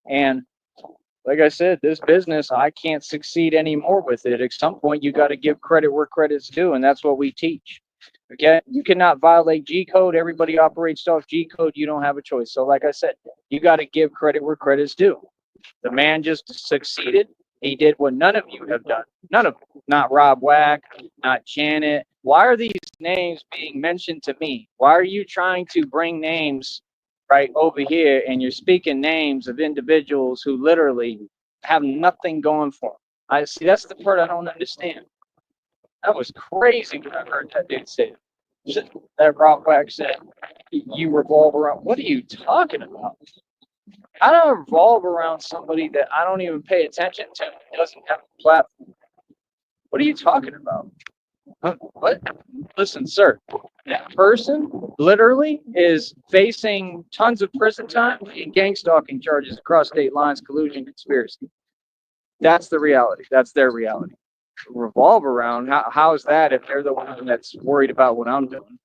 And like I said, this business, I can't succeed anymore with it. At some point, you got to give credit where credit's due, and that's what we teach. Okay, you cannot violate G code. Everybody operates off G code. You don't have a choice. So, like I said, you got to give credit where credit's due. The man just succeeded. He did what none of you have done. None of them. Not Rob Wack, not Janet. Why are these names being mentioned to me? Why are you trying to bring names right over here and you're speaking names of individuals who literally have nothing going for them? I see. That's the part I don't understand. That was crazy when I heard that dude say it. That Rob Wack said, you revolve around. What are you talking about? I don't revolve around somebody that I don't even pay attention to and doesn't have a platform. What are you talking about? What? Listen, sir, that person literally is facing tons of prison time and gang stalking charges across state lines, collusion, conspiracy. That's the reality. That's their reality. Revolve around, how is that if they're the one that's worried about what I'm doing?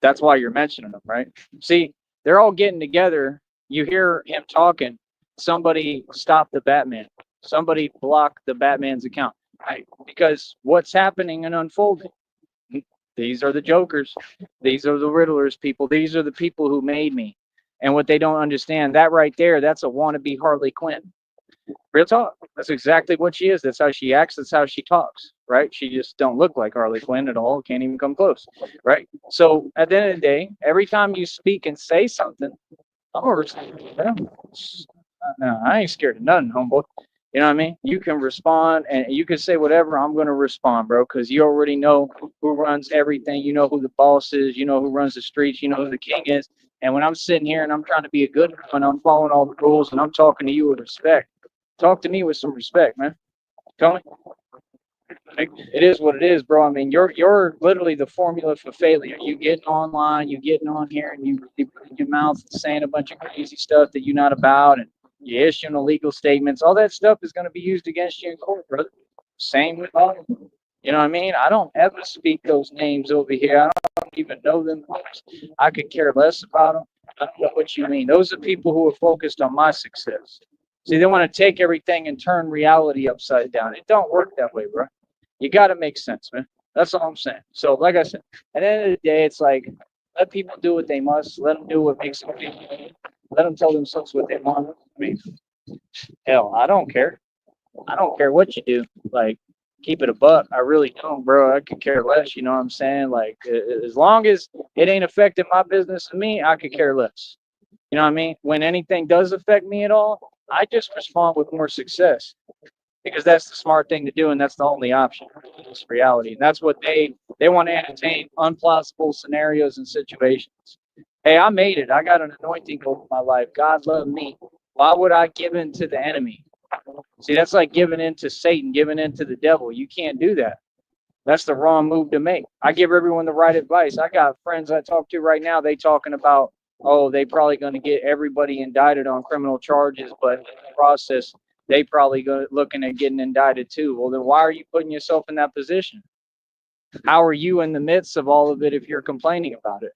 That's why you're mentioning them, right? See, they're all getting together. You hear him talking. Somebody stop the Batman. Somebody block the Batman's account. Right? Because what's happening and unfolding? These are the Jokers. These are the Riddlers, people. These are the people who made me. And what they don't understand, that right there, that's a wannabe Harley Quinn. Real talk. That's exactly what she is. That's how she acts. That's how she talks, right? She just don't look like Harley Quinn at all. Can't even come close, right? So at the end of the day, every time you speak and say something, I'm gonna respond. No, I ain't scared of nothing, homeboy. You know what I mean? You can respond and you can say whatever. I'm gonna respond, bro, because you already know who runs everything. You know who the boss is. You know who runs the streets. You know who the king is. And when I'm sitting here and I'm trying to be a good one, I'm following all the rules and I'm talking to you with respect. Talk to me with some respect, man. Tell me. It is what it is, bro. I mean, you're literally the formula for failure. You getting online, you getting on here, and you put your mouth saying a bunch of crazy stuff that you're not about, and you issuing illegal statements. All that stuff is going to be used against you in court, brother. Same with all of them. You know what I mean? I don't ever speak those names over here. I don't even know them. I could care less about them. I don't know what you mean. Those are people who are focused on my success. See, they want to take everything and turn reality upside down. It don't work that way, bro. You got to make sense, man. That's all I'm saying. So, like I said, at the end of the day, it's like let people do what they must. Let them do what makes them feel good. Let them tell themselves what they want. I mean, hell, I don't care. I don't care what you do. Like, keep it a buck. I really don't, bro. I could care less. You know what I'm saying? Like, as long as it ain't affecting my business and me, I could care less. You know what I mean? When anything does affect me at all, I just respond with more success because that's the smart thing to do, and that's the only option. It's reality, and that's what they want to entertain unplausible scenarios and situations. Hey, I made it. I got an anointing over my life. God loved me. Why would I give in to the enemy? See, that's like giving in to Satan, giving in to the devil. You can't do that. That's the wrong move to make. I give everyone the right advice. I got friends I talk to right now. They talking about, oh, they probably going to get everybody indicted on criminal charges, but in the process, they probably looking at getting indicted too. Well, then why are you putting yourself in that position? How are you in the midst of all of it if you're complaining about it?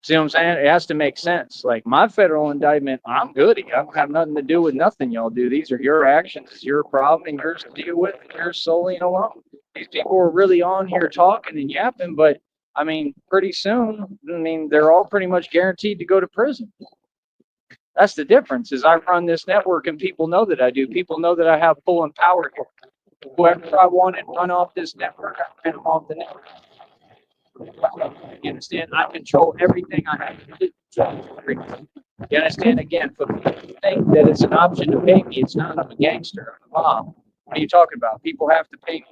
See what I'm saying? It has to make sense. Like my federal indictment, I'm good. I don't have nothing to do with nothing y'all do. These are your actions. It's your problem and yours to deal with. Yours solely and alone. These people are really on here talking and yapping, but I mean, pretty soon, I mean, they're all pretty much guaranteed to go to prison. That's the difference. Is I run this network and people know that I do. People know that I have full and power here. Whoever I want to run off this network, I run them off the network. You understand? I control everything I have to do. You understand? Again, for people to think that it's an option to pay me, it's not. I'm a gangster. I'm a mob. What are you talking about? People have to pay me.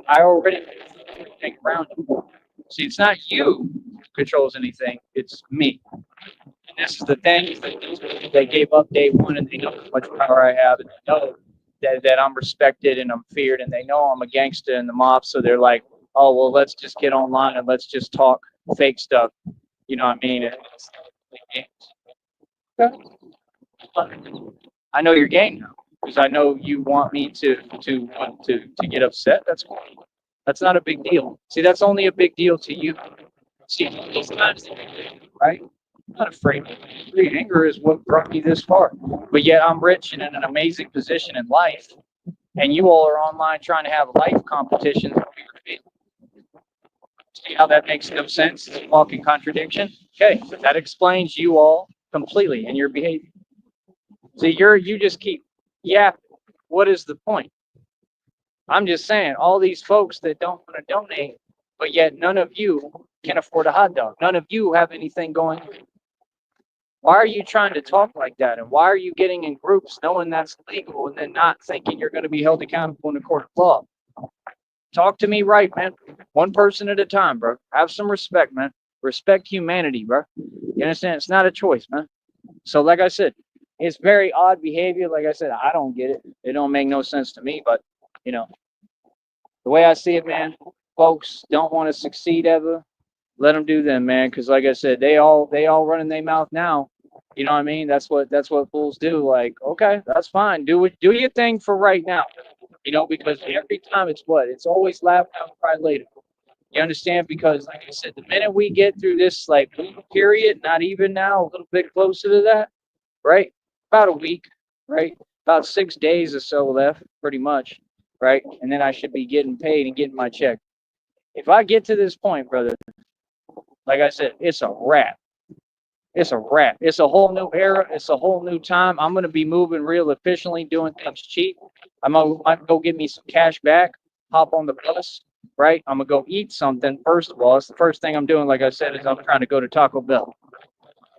I already control everything around you. See, it's not you who controls anything. It's me. And this is the thing. They gave up day one, and they know how much power I have, and they know that I'm respected and I'm feared, and they know I'm a gangster in the mob. So they're like, oh, well, let's just get online and let's just talk fake stuff. You know what I mean? I know your game now because I know you want me to get upset. That's cool. That's not a big deal. See, that's only a big deal to you. See, these times, right? I'm not afraid. Anger is what brought me this far. But yet I'm rich and in an amazing position in life. And you all are online trying to have life competitions. See how that makes no sense? It's a walking contradiction. Okay, that explains you all completely and your behavior. See, you just keep yapping. What is the point? I'm just saying, all these folks that don't want to donate, but yet none of you can afford a hot dog. None of you have anything going on. Why are you trying to talk like that? And why are you getting in groups knowing that's legal and then not thinking you're going to be held accountable in a court of law? Talk to me right, man. One person at a time, bro. Have some respect, man. Respect humanity, bro. You understand? It's not a choice, man. So, like I said, it's very odd behavior. Like I said, I don't get it. It don't make no sense to me. But, you know, the way I see it, man, folks don't want to succeed ever. Let them do them, man. Because, like I said, they all running their mouth now. You know what I mean? That's what fools do. Like, okay, that's fine. Do your thing for right now. You know, because every time it's always laugh now, cry later. You understand? Because like I said, the minute we get through this like period, not even now, a little bit closer to that, right? About a week, right? About 6 days or so left, pretty much, right? And then I should be getting paid and getting my check. If I get to this point, brother, like I said, it's a wrap. It's a wrap. It's a whole new era. It's a whole new time. I'm gonna be moving real efficiently, doing things cheap. I'm gonna go get me some cash back, hop on the bus, right? I'm gonna go eat something. First of all, it's the first thing I'm doing. Like I said, is I'm trying to go to Taco Bell.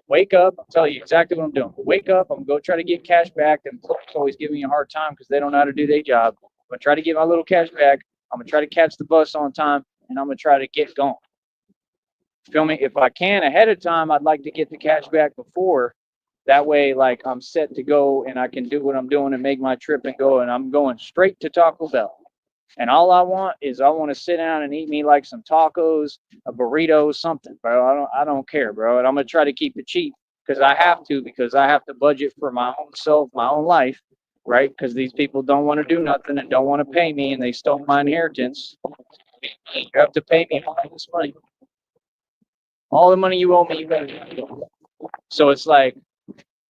Wake up. I'll tell you exactly what I'm doing. Wake up. I'm gonna go try to get cash back. And folks always give me a hard time because they don't know how to do their job. I'm gonna try to get my little cash back. I'm gonna try to catch the bus on time, and I'm gonna try to get going. Feel me? If I can ahead of time, I'd like to get the cash back before. That way, like I'm set to go and I can do what I'm doing and make my trip and go. And I'm going straight to Taco Bell. And all I want to sit down and eat me like some tacos, a burrito, something, bro. I don't care, bro. And I'm gonna try to keep it cheap because I have to budget for my own self, my own life, right? Because these people don't want to do nothing and don't want to pay me, and they stole my inheritance. You have to pay me all this money. All the money you owe me, you better. So it's like,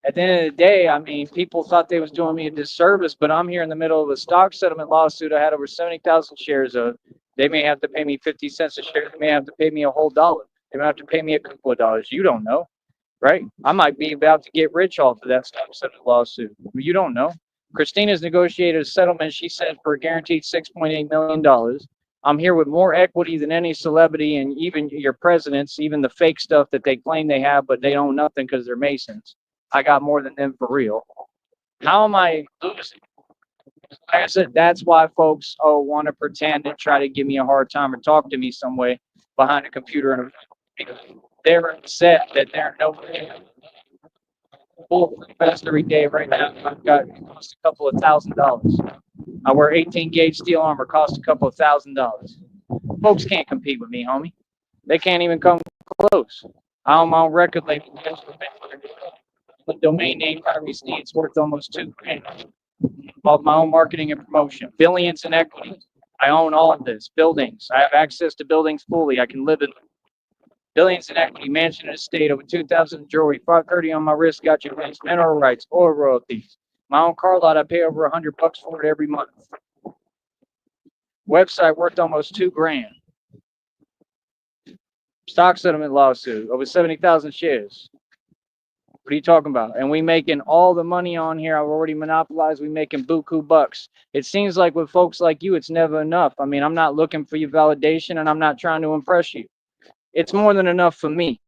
at the end of the day, I mean, people thought they was doing me a disservice, but I'm here in the middle of a stock settlement lawsuit I had over 70,000 shares of. They may have to pay me 50 cents a share. They may have to pay me a whole dollar. They may have to pay me a couple of dollars. You don't know, right? I might be about to get rich off of that stock settlement lawsuit. You don't know. Christina's negotiated a settlement, she said, for a guaranteed $6.8 million. I'm here with more equity than any celebrity and even your presidents, even the fake stuff that they claim they have, but they own nothing because they're Masons. I got more than them for real. How am I losing? Like I said, that's why folks want to pretend and try to give me a hard time or talk to me some way behind a computer and because they're upset that they're no full fast every day right now. I've got cost a couple of $1,000s. I wear 18 gauge steel armor, cost a couple of $1,000s. Folks can't compete with me, homie. They can't even come close. I own my own record label. The domain name Tyree Sneed, it's worth almost $2,000. Of my own marketing and promotion, billions in equity. I own all of this. Buildings. I have access to buildings fully. I can live in billions in equity, mansion and estate, over 2,000 jewelry, 530 on my wrist, got your rights, mineral rights, oil royalties. My own car lot, I pay over $100 for it every month. Website worth almost $2,000. Stock settlement lawsuit, over 70,000 shares. What are you talking about? And we making all the money on here. I've already monopolized. We making buku bucks. It seems like with folks like you, it's never enough. I mean, I'm not looking for your validation and I'm not trying to impress you. It's more than enough for me.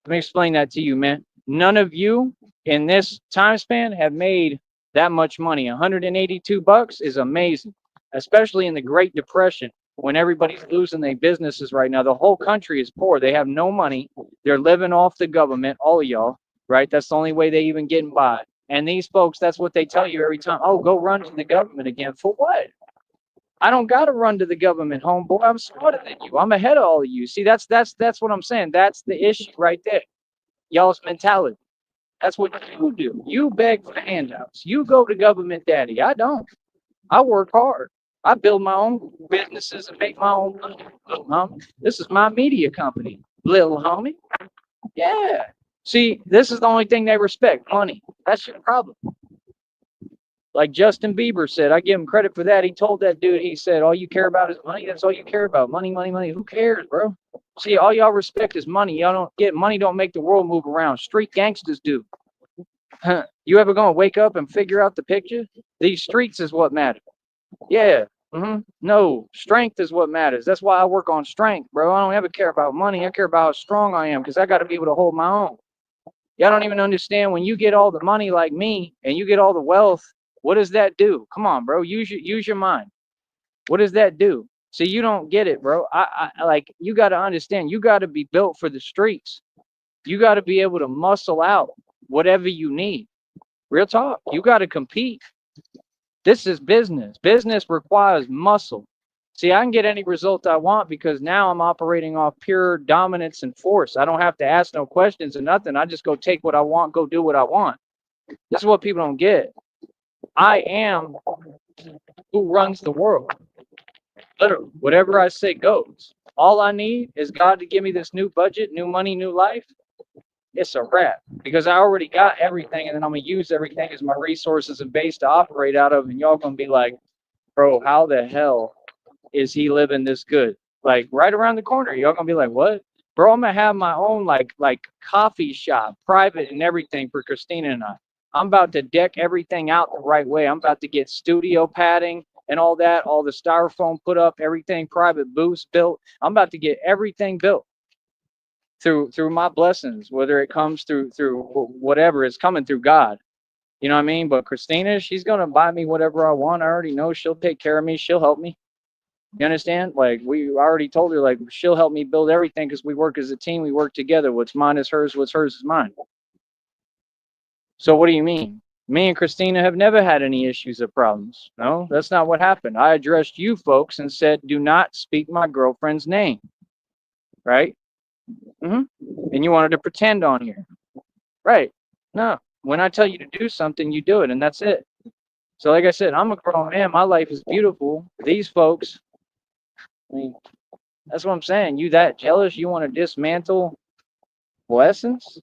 Let me explain that to you, man. None of you in this time span have made that much money. $182 is amazing, especially in the Great Depression when everybody's losing their businesses right now. The whole country is poor. They have no money. They're living off the government, all of y'all. Right? That's the only way they even getting by. And these folks, that's what they tell you every time. Oh, go run to the government again. For what? I don't got to run to the government, homeboy. I'm smarter than you. I'm ahead of all of you. See, that's what I'm saying. That's the issue right there. Y'all's mentality. That's what you do. You beg for handouts. You go to government daddy. I don't. I work hard. I build my own businesses and make my own money, little homie. This is my media company, little homie. Yeah. See, this is the only thing they respect, money. That's your problem. Like Justin Bieber said, I give him credit for that. He told that dude, he said, all you care about is money. That's all you care about. Money, money, money. Who cares, bro? See, all y'all respect is money. Y'all don't get money, don't make the world move around. Street gangsters do. You ever gonna wake up and figure out the picture? These streets is what matter. Yeah. No, strength is what matters. That's why I work on strength, bro. I don't ever care about money. I care about how strong I am because I got to be able to hold my own. Y'all don't even understand when you get all the money like me and you get all the wealth, what does that do? Come on, bro. Use your mind. What does that do? See, you don't get it, bro. I like you got to understand. You got to be built for the streets. You got to be able to muscle out whatever you need. Real talk. You got to compete. This is business. Business requires muscle. See, I can get any result I want because now I'm operating off pure dominance and force. I don't have to ask no questions or nothing. I just go take what I want, go do what I want. This is what people don't get. I am who runs the world. Literally, whatever I say goes. All I need is God to give me this new budget, new money, new life. It's a wrap because I already got everything and then I'm going to use everything as my resources and base to operate out of. And y'all going to be like, bro, how the hell is he living this good? Like right around the corner. Y'all gonna be like, what? Bro, I'm gonna have my own like coffee shop, private and everything for Christina and I. I'm about to deck everything out the right way. I'm about to get studio padding and all that, all the styrofoam put up, everything private booths built. I'm about to get everything built through my blessings, whether it comes through whatever, it's coming through God. You know what I mean? But Christina, she's gonna buy me whatever I want. I already know she'll take care of me. She'll help me. You understand? Like we already told her, like she'll help me build everything because we work as a team. We work together. What's mine is hers. What's hers is mine. So what do you mean? Me and Christina have never had any issues or problems. No, that's not what happened. I addressed you folks and said, do not speak my girlfriend's name. Right? And you wanted to pretend on here. Right. No. When I tell you to do something, you do it, and that's it. So like I said, I'm a grown man. My life is beautiful. These folks, I mean, that's what I'm saying. You that jealous? You want to dismantle blessings?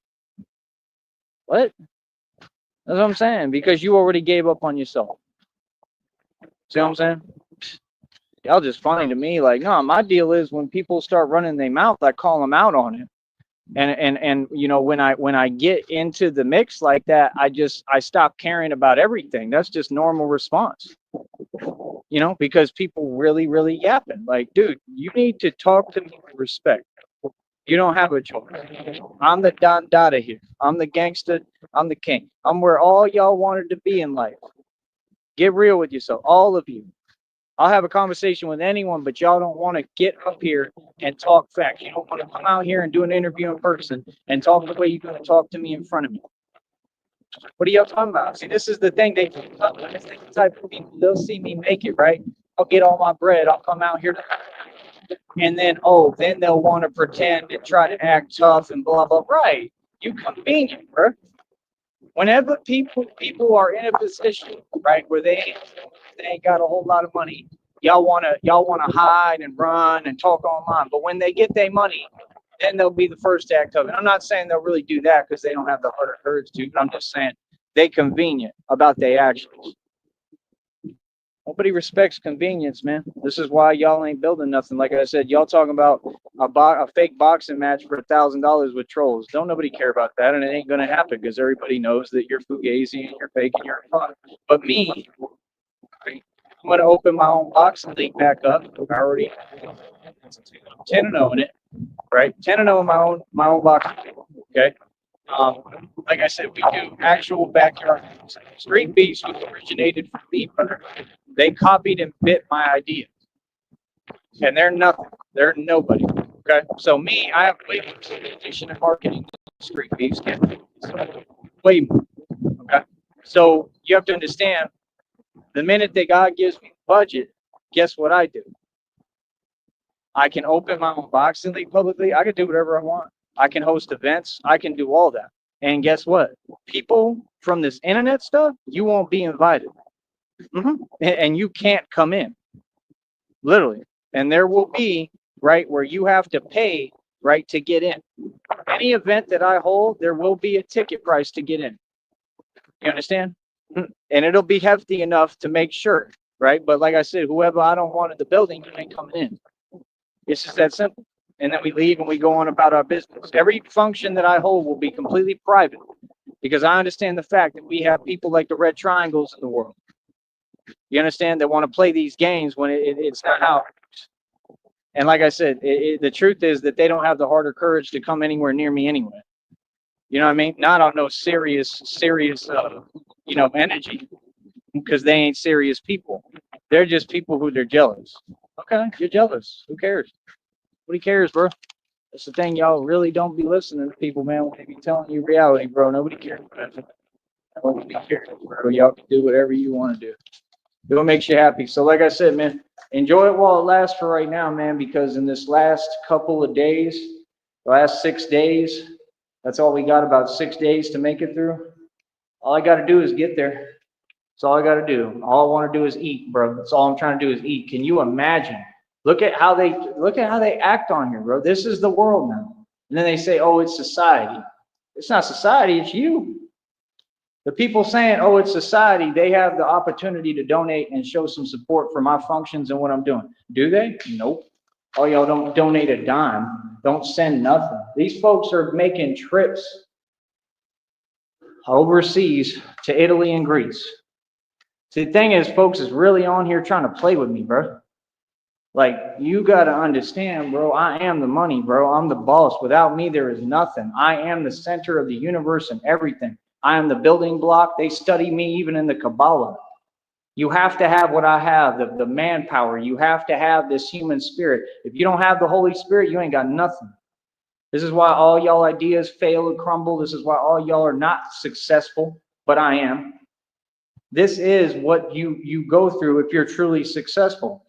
What? That's what I'm saying, because you already gave up on yourself. See what I'm saying? Y'all just funny to me. Like, no, my deal is when people start running their mouth, I call them out on it. And you know, when I get into the mix like that, I stop caring about everything. That's just normal response. You know, because people really yapping. Like, dude, you need to talk to me with respect. You don't have a choice. I'm the Don Dada here. I'm the gangster. I'm the king. I'm where all y'all wanted to be in life. Get real with yourself, all of you. I'll have a conversation with anyone, but y'all don't want to get up here and talk facts. You don't want to come out here and do an interview in person and talk the way you're going to talk to me in front of me. What are y'all talking about? See, this is the thing. They the type of people, they'll see me make it, right? I'll get all my bread. I'll come out here, and then then they'll want to pretend and try to act tough and blah blah. Right? You convenient, bro. Whenever people are in a position, right, where they ain't got a whole lot of money, y'all wanna hide and run and talk online. But when they get their money, then they'll be the first to act up. And I'm not saying they'll really do that because they don't have the heart or courage to, but I'm just saying they convenient about their actions. Nobody respects convenience, man. This is why y'all ain't building nothing. Like I said, y'all talking about a fake boxing match for $1,000 with trolls. Don't nobody care about that, and it ain't gonna happen because everybody knows that you're fugazi and you're fake and you're a fraud. But me, right, I'm gonna open my own boxing league back up. I already 10-0 in it, right? 10-0 in my own boxing league. Okay. Like I said, we do actual backyard street beefs, which originated from me, brother. They copied and bit my idea, and they're nothing. They're nobody. Okay, so me, I have way more communication and marketing than street beefs can. Way more. Okay, so you have to understand. The minute that God gives me budget, guess what I do? I can open my own boxing league publicly. I can do whatever I want. I can host events. I can do all that. And guess what? People from this internet stuff, you won't be invited. And you can't come in, literally. And there will be, right, where you have to pay, right, to get in. Any event that I hold, there will be a ticket price to get in. You understand? And it'll be hefty enough to make sure, right? But like I said, whoever I don't want in the building, you ain't coming in. It's just that simple. And then we leave and we go on about our business. Every function that I hold will be completely private because I understand the fact that we have people like the red triangles in the world. You understand? That want to play these games when it's not how it works. And like I said, the truth is that they don't have the heart or courage to come anywhere near me anyway. You know what I mean? Not on no serious, energy, because they ain't serious people. They're just people who they're jealous. Okay, you're jealous. Who cares? Nobody cares, bro. That's the thing. Y'all really don't be listening to people, man, when they be telling you reality, bro. Nobody cares. Nobody cares, bro. Y'all can do whatever you want to do. Do what makes you happy. So like I said, man, enjoy it while it lasts for right now, man, because in this last couple of days, the last 6 days, that's all we got, about 6 days to make it through. All I got to do is get there. That's all I got to do. All I want to do is eat, bro. That's all I'm trying to do is eat. Can you imagine? Look at how they act on here, bro. This is the world now. And then they say, oh, it's society. It's not society, it's you. The people saying, oh, it's society, they have the opportunity to donate and show some support for my functions and what I'm doing. Do they? Nope. Oh, y'all don't donate a dime. Don't send nothing. These folks are making trips overseas to Italy and Greece. See, the thing is, folks is really on here trying to play with me, bro. Like, you got to understand, bro, I am the money, bro. I'm the boss. Without me, there is nothing. I am the center of the universe and everything. I am the building block. They study me even in the Kabbalah. You have to have what I have, the manpower. You have to have this human spirit. If you don't have the Holy Spirit, you ain't got nothing. This is why all y'all ideas fail and crumble. This is why all y'all are not successful, but I am. This is what you go through if you're truly successful.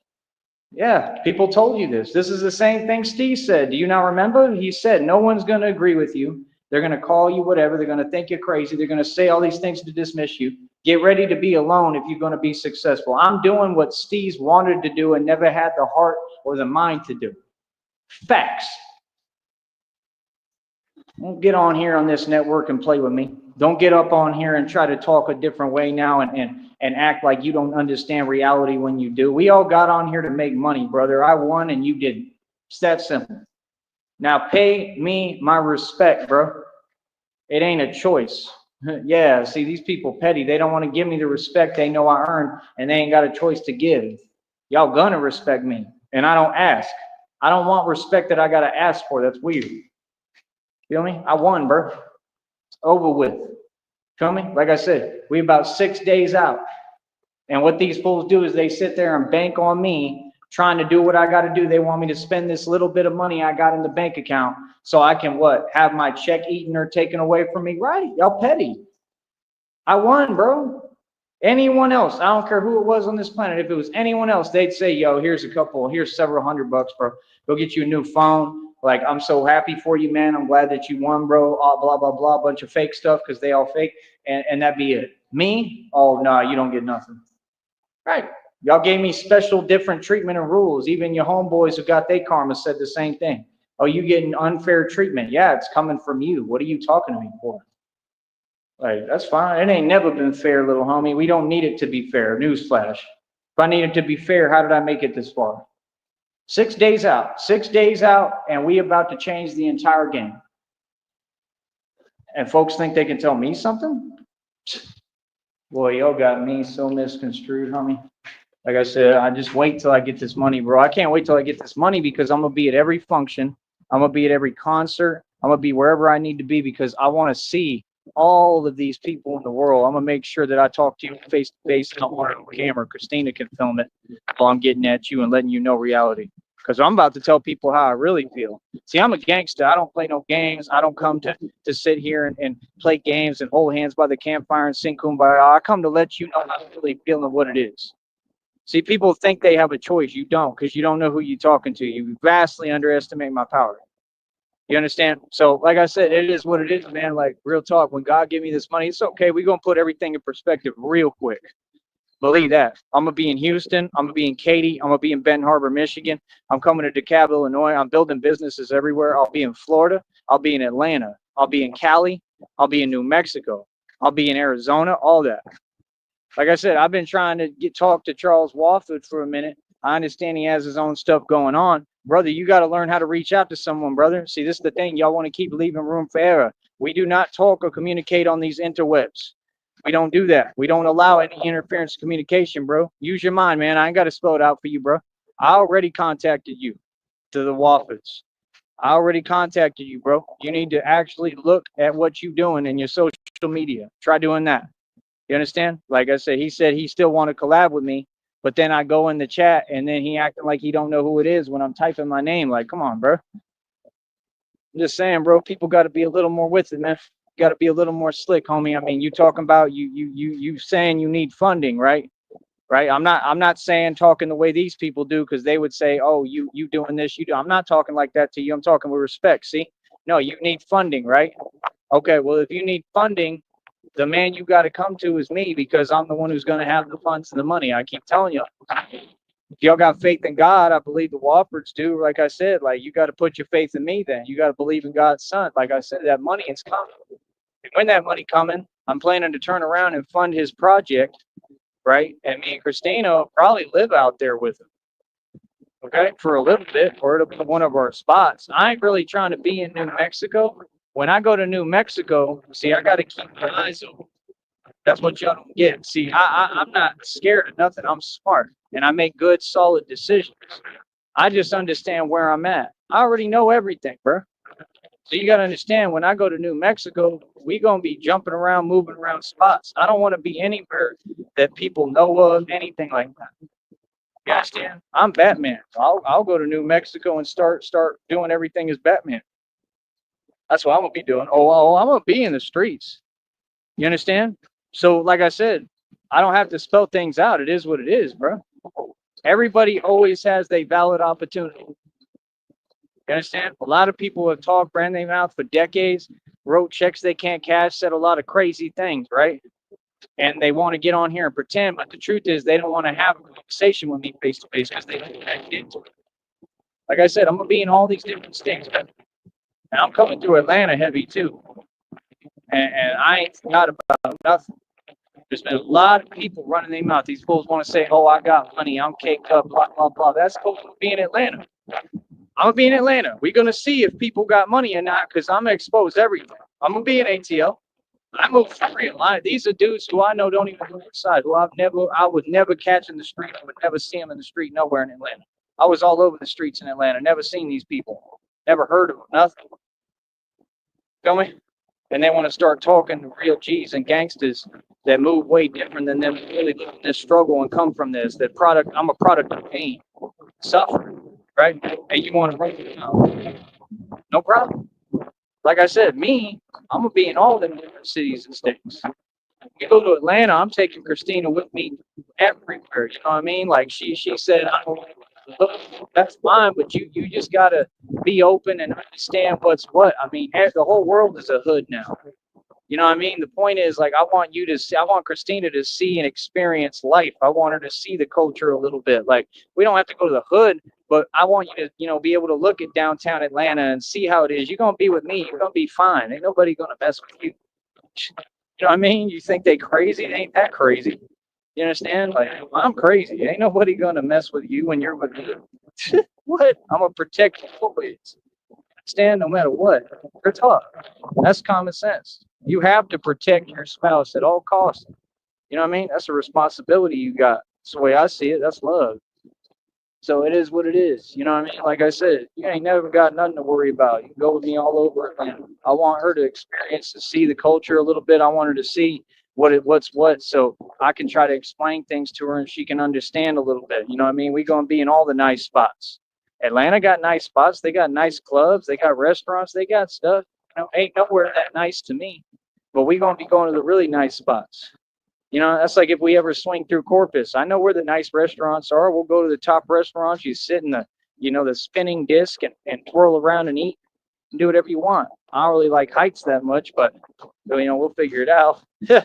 Yeah, people told you this. This is the same thing Steve said. Do you not remember? He said, no one's going to agree with you. They're going to call you whatever. They're going to think you're crazy. They're going to say all these things to dismiss you. Get ready to be alone if you're going to be successful. I'm doing what Steve's wanted to do and never had the heart or the mind to do. Facts. Don't get on here on this network and play with me. Don't get up on here and try to talk a different way now and act like you don't understand reality when you do. We all got on here to make money, brother. I won and you didn't. It's that simple. Now pay me my respect, bro. It ain't a choice. Yeah, see, these people petty. They don't want to give me the respect they know I earned, and they ain't got a choice to give. Y'all gonna respect me, and I don't ask. I don't want respect that I gotta ask for. That's weird. Feel me? I won, bro. It's over with. Feel me? Like I said, we about 6 days out. And what these fools do is they sit there and bank on me trying to do what I got to do. They want me to spend this little bit of money I got in the bank account so I can what? Have my check eaten or taken away from me? Right. Y'all petty. I won, bro. Anyone else, I don't care who it was on this planet. If it was anyone else, they'd say, yo, here's several $100, bro. Go get you a new phone. Like, I'm so happy for you, man. I'm glad that you won, bro. Blah, blah, blah, bunch of fake stuff because they all fake. And that'd be it. Me? Oh, no, you don't get nothing. Right. Y'all gave me special different treatment and rules. Even your homeboys who got their karma said the same thing. Oh, you getting unfair treatment. Yeah, it's coming from you. What are you talking to me for? Like, that's fine. It ain't never been fair, little homie. We don't need it to be fair. Newsflash. If I need it to be fair, how did I make it this far? 6 days out. 6 days out, and we about to change the entire game. And folks think they can tell me something? Boy, y'all got me so misconstrued, homie. Like I said, I just wait till I get this money, bro. I can't wait till I get this money because I'm going to be at every function. I'm going to be at every concert. I'm going to be wherever I need to be because I want to see all of these people in the world. I'm going to make sure that I talk to you face to face and I want it on camera. Christina can film it while I'm getting at you and letting you know reality. Because I'm about to tell people how I really feel. See, I'm a gangster. I don't play no games. I don't come to sit here and play games and hold hands by the campfire and sing Kumbaya. I come to let you know how I'm really feeling what it is. See, people think they have a choice. You don't, because you don't know who you're talking to. You vastly underestimate my power. You understand? So, like I said, it is what it is, man. Like, real talk. When God give me this money, it's okay. We're going to put everything in perspective real quick. Believe that. I'm going to be in Houston. I'm going to be in Katy. I'm going to be in Benton Harbor, Michigan. I'm coming to DeKalb, Illinois. I'm building businesses everywhere. I'll be in Florida. I'll be in Atlanta. I'll be in Cali. I'll be in New Mexico. I'll be in Arizona. All that. Like I said, I've been trying to talk to Charles Wofford for a minute. I understand he has his own stuff going on. Brother, you got to learn how to reach out to someone, brother. See, this is the thing. Y'all want to keep leaving room for error. We do not talk or communicate on these interwebs. We don't do that. We don't allow any interference in communication, bro. Use your mind, man. I ain't got to spell it out for you, bro. I already contacted you to the Woffords. I already contacted you, bro. You need to actually look at what you're doing in your social media. Try doing that. You understand? Like I said, he said he still want to collab with me, but then I go in the chat and then he acting like he don't know who it is when I'm typing my name. Like, come on, bro. I'm just saying, bro, people got to be a little more with it, man. Got to be a little more slick, homie. I mean, you talking about you saying you need funding, right? Right. I'm not saying talking the way these people do because they would say, oh, you doing this, you do. I'm not talking like that to you. I'm talking with respect. See, no, you need funding, right? Okay. Well, if you need funding, the man you got to come to is me because I'm the one who's going to have the funds and the money. I keep telling you. If y'all got faith in God, I believe the Woffords do. Like I said, like you got to put your faith in me then. You got to believe in God's son. Like I said, that money is coming. And when that money coming, I'm planning to turn around and fund his project, right? And me and Christina will probably live out there with him. Okay, for a little bit, or it'll be one of our spots. I ain't really trying to be in New Mexico. When I go to New Mexico, see, I got to keep my eyes open. That's what y'all don't get. See, I'm not scared of nothing. I'm smart, and I make good, solid decisions. I just understand where I'm at. I already know everything, bro. So you got to understand, when I go to New Mexico, we going to be jumping around, moving around spots. I don't want to be anywhere that people know of, anything like that. You understand? I'm Batman. I'll go to New Mexico and start doing everything as Batman. That's what I'm going to be doing. Oh, I'm going to be in the streets. You understand? So, like I said, I don't have to spell things out. It is what it is, bro. Everybody always has their valid opportunity. You understand? A lot of people have talked, ran their mouth for decades, wrote checks they can't cash, said a lot of crazy things, right? And they want to get on here and pretend, but the truth is they don't want to have a conversation with me face to face because they don't connect into it. Like I said, I'm going to be in all these different states, and I'm coming through Atlanta heavy too. And I ain't forgot about nothing. There's been a lot of people running their mouth. These fools want to say, oh, I got money, I'm caked up, blah, blah, blah. That's supposed to be in Atlanta. I'm going to be in Atlanta. We're going to see if people got money or not, because I'm going to expose everything. I'm going to be in ATL. I move for real. These are dudes who I know don't even go outside, who I would never catch in the street. I would never see them in the street nowhere in Atlanta. I was all over the streets in Atlanta, never seen these people, never heard of them, nothing. Feel me? And they want to start talking to real G's and gangsters that move way different than them really live in this struggle and come from this. That product, I'm a product of pain, suffering, right? And you want to break it down. No problem. Like I said, I'm gonna be in all them different cities and states. You go to Atlanta, I'm taking Christina with me everywhere. You know what I mean? Like she said, look, that's fine, but you just gotta be open and understand what's what. I mean, the whole world is a hood now. You know what I mean? The point is, like, I want Christina to see and experience life. I want her to see the culture a little bit. Like, we don't have to go to the hood, but I want you to, be able to look at downtown Atlanta and see how it is. You're going to be with me. You're going to be fine. Ain't nobody going to mess with you. You know what I mean? You think they crazy? They ain't that crazy. You understand? Like, I'm crazy. Ain't nobody going to mess with you when you're with me. What? I'm going to protect your boys. Understand? No matter what. They're tough. That's common sense. You have to protect your spouse at all costs. You know what I mean? That's a responsibility you got. That's the way I see it. That's love. So it is what it is. You know what I mean? Like I said, you ain't never got nothing to worry about. You can go with me all over Atlanta. I want her to experience, to see the culture a little bit. I want her to see what's what, so I can try to explain things to her and she can understand a little bit. You know what I mean? We're going to be in all the nice spots. Atlanta got nice spots. They got nice clubs. They got restaurants. They got stuff. Ain't nowhere that nice to me. But we're going to be going to the really nice spots. That's like if we ever swing through Corpus. I know where the nice restaurants are. We'll go to the top restaurants. You sit in the spinning disc and twirl around and eat and do whatever you want. I don't really like heights that much, but, we'll figure it out. We're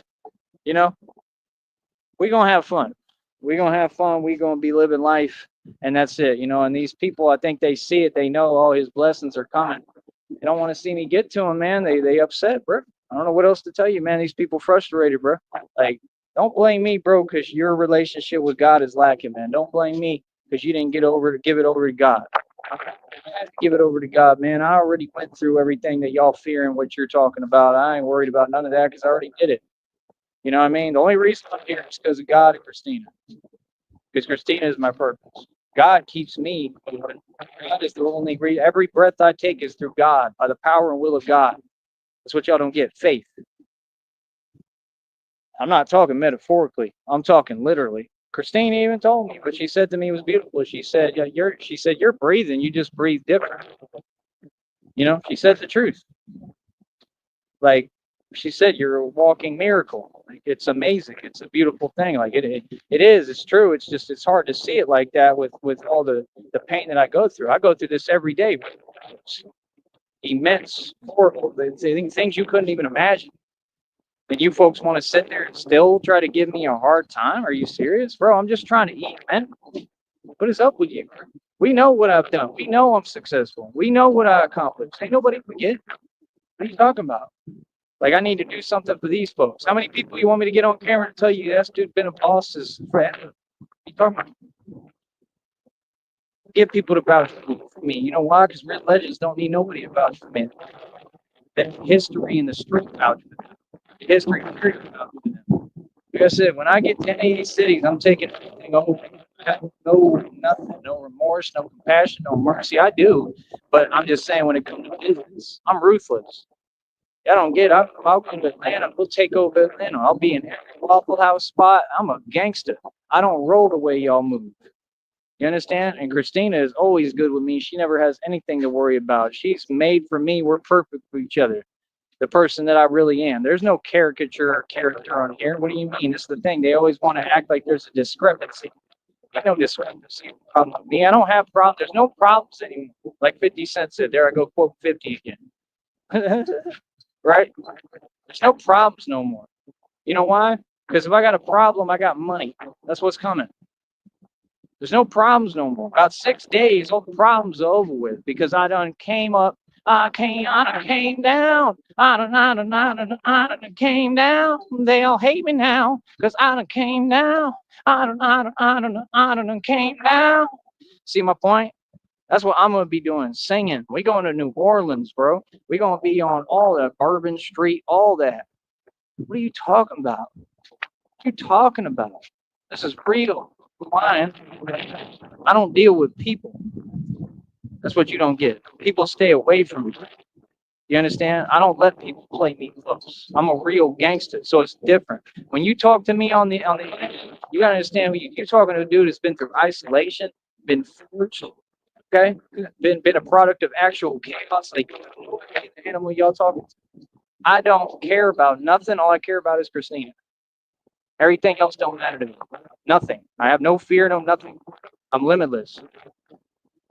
going to have fun. We're going to have fun. We're going to be living life. And that's it. And these people, I think they see it. They know all his blessings are coming. They don't want to see me get to them, man. They upset, bro. I don't know what else to tell you, man. These people frustrated, bro. Like, don't blame me, bro, because your relationship with God is lacking, man. Don't blame me because you didn't give it over to God. I have to give it over to God, man. I already went through everything that y'all fearing what you're talking about. I ain't worried about none of that because I already did it. You know what I mean? The only reason I'm here is because of God and Christina. Because Christina is my purpose. God keeps me open. God is the only reason. Every breath I take is through God, by the power and will of God. That's what y'all don't get, faith. I'm not talking metaphorically. I'm talking literally. Christine even told me, but she said to me it was beautiful. She said, "Yeah, you're breathing. You just breathe different." She said the truth. Like she said, you're a walking miracle. Like, it's amazing. It's a beautiful thing. Like it is. It's true. It's just it's hard to see it like that with all the pain that I go through. I go through this every day. Immense, horrible things you couldn't even imagine. And you folks want to sit there and still try to give me a hard time? Are you serious, bro? I'm just trying to eat, man. What is up with you? We know what I've done. We know I'm successful. We know what I accomplished. Ain't nobody forget. What are you talking about? Like, I need to do something for these folks. How many people you want me to get on camera and tell you that dude's been a boss is forever? What are you talking about? Get people to vouch for me. You know why? Because real legends don't need nobody to vouch for me. The history in the street vouch for them. The history of the street vouch for them. Like I said, when I get to any of these cities, I'm taking everything over. I have nothing, no remorse, no compassion, no mercy. I do, but I'm just saying when it comes to business, I'm ruthless. I don't get. I'll go to Atlanta. We'll take over Atlanta. I'll be in every Waffle House spot. I'm a gangster. I don't roll the way y'all move. You understand? And Christina is always good with me. She never has anything to worry about. She's made for me. We're perfect for each other. The person that I really am. There's no caricature or character on here. What do you mean? It's the thing. They always want to act like there's a discrepancy. There's no discrepancy. Problem with me. I don't have problems. There's no problems anymore. Like 50 Cent said. There I go quote 50 again. Right? There's no problems no more. You know why? Because if I got a problem, I got money. That's what's coming. There's no problems no more. About 6 days, all the problems are over with because I done came up I came down. I done came down. They all hate me now, 'cause I done came down. I done came down. See my point? That's what I'm gonna be doing, singing. We going to New Orleans, bro. We gonna be on all that Bourbon Street, all that. What are you talking about? What are you talking about? This is real. Lying. I don't deal with people. That's what you don't get. People stay away from me. You understand? I don't let people play me close. I'm a real gangster, so it's different. When you talk to me on the, you gotta understand. You're talking to a dude that's been through isolation, been forged, okay, been a product of actual chaos. Like the animal y'all talking to. I don't care about nothing. All I care about is Christina. Everything else don't matter to me. Nothing. I have no fear, no nothing. I'm limitless.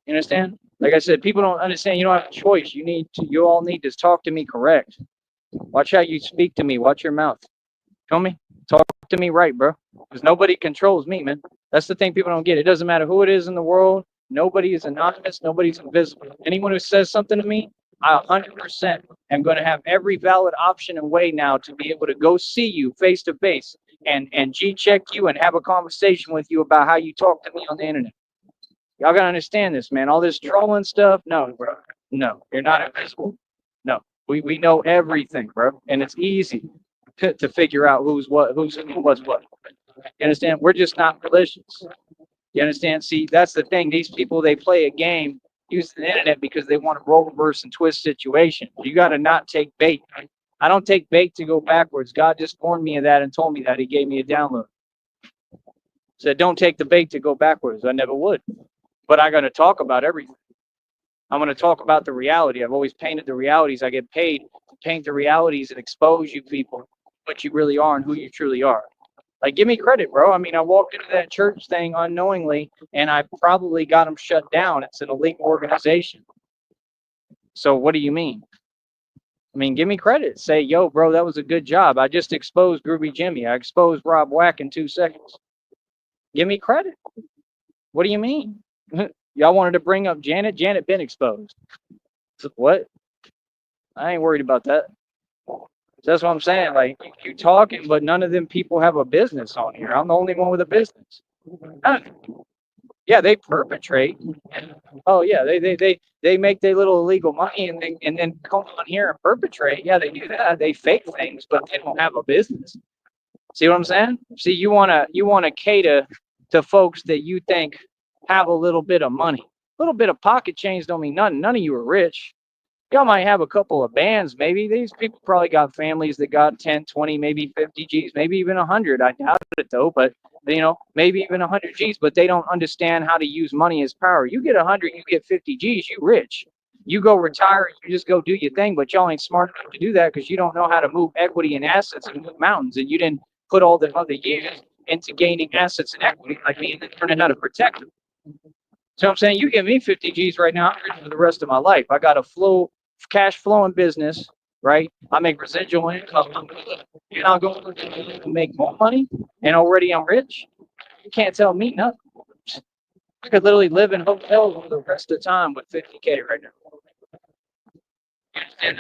You understand? Like I said, people don't understand. You don't have a choice. You all need to talk to me correct. Watch how you speak to me. Watch your mouth. Feel me? Talk to me right, bro. Because nobody controls me, man. That's the thing people don't get. It doesn't matter who it is in the world. Nobody is anonymous. Nobody's invisible. Anyone who says something to me, I 100% am going to have every valid option and way now to be able to go see you face to face and G-check you and have a conversation with you about how you talk to me on the internet. Y'all gotta understand this, man. All this trolling stuff, no, bro. No, you're not invisible. No, we know everything, bro, and it's easy to figure out who's what's what. You understand? We're just not malicious. You understand? See, that's the thing. These people, they play a game using the internet because they want to roll reverse and twist situations. You got to not take bait. I don't take bait to go backwards. God just warned me of that and told me that. He gave me a download. Said, don't take the bait to go backwards. I never would. But I'm going to talk about everything. I'm going to talk about the reality. I've always painted the realities. I get paid to paint the realities and expose you people what you really are and who you truly are. Like, give me credit, bro. I mean, I walked into that church thing unknowingly, and I probably got them shut down. It's an illegal organization. So what do you mean? I mean, give me credit. Say, yo, bro, that was a good job. I just exposed Groovy Jimmy. I exposed Rob Wack in 2 seconds. Give me credit. What do you mean? Y'all wanted to bring up Janet. Janet been exposed. So what? I ain't worried about that. So that's what I'm saying. Like, you talking, but none of them people have a business on here. I'm the only one with a business. Yeah, they perpetrate. Oh yeah, they make their little illegal money and then come on here and perpetrate. Yeah, they do that. They fake things, but they don't have a business. See what I'm saying? See, you wanna cater to folks that you think have a little bit of money. A little bit of pocket change don't mean nothing. None of you are rich. Y'all might have a couple of bands, maybe. These people probably got families that got 10, 20, maybe 50 G's, maybe even 100. I doubt it though, but maybe even 100 G's, but they don't understand how to use money as power. You get 100, you get 50 G's, you rich. You go retire, you just go do your thing, but y'all ain't smart enough to do that because you don't know how to move equity and assets and move mountains, and you didn't put all the other years into gaining assets and equity like me and then learning how to protect them. So I'm saying, you give me 50 G's right now, I'm rich for the rest of my life. I got a cash flowing business, right? I make residual income. You're not going to make more money, and already I'm rich. You can't tell me nothing. I could literally live in hotels for the rest of the time with 50K right now. I'm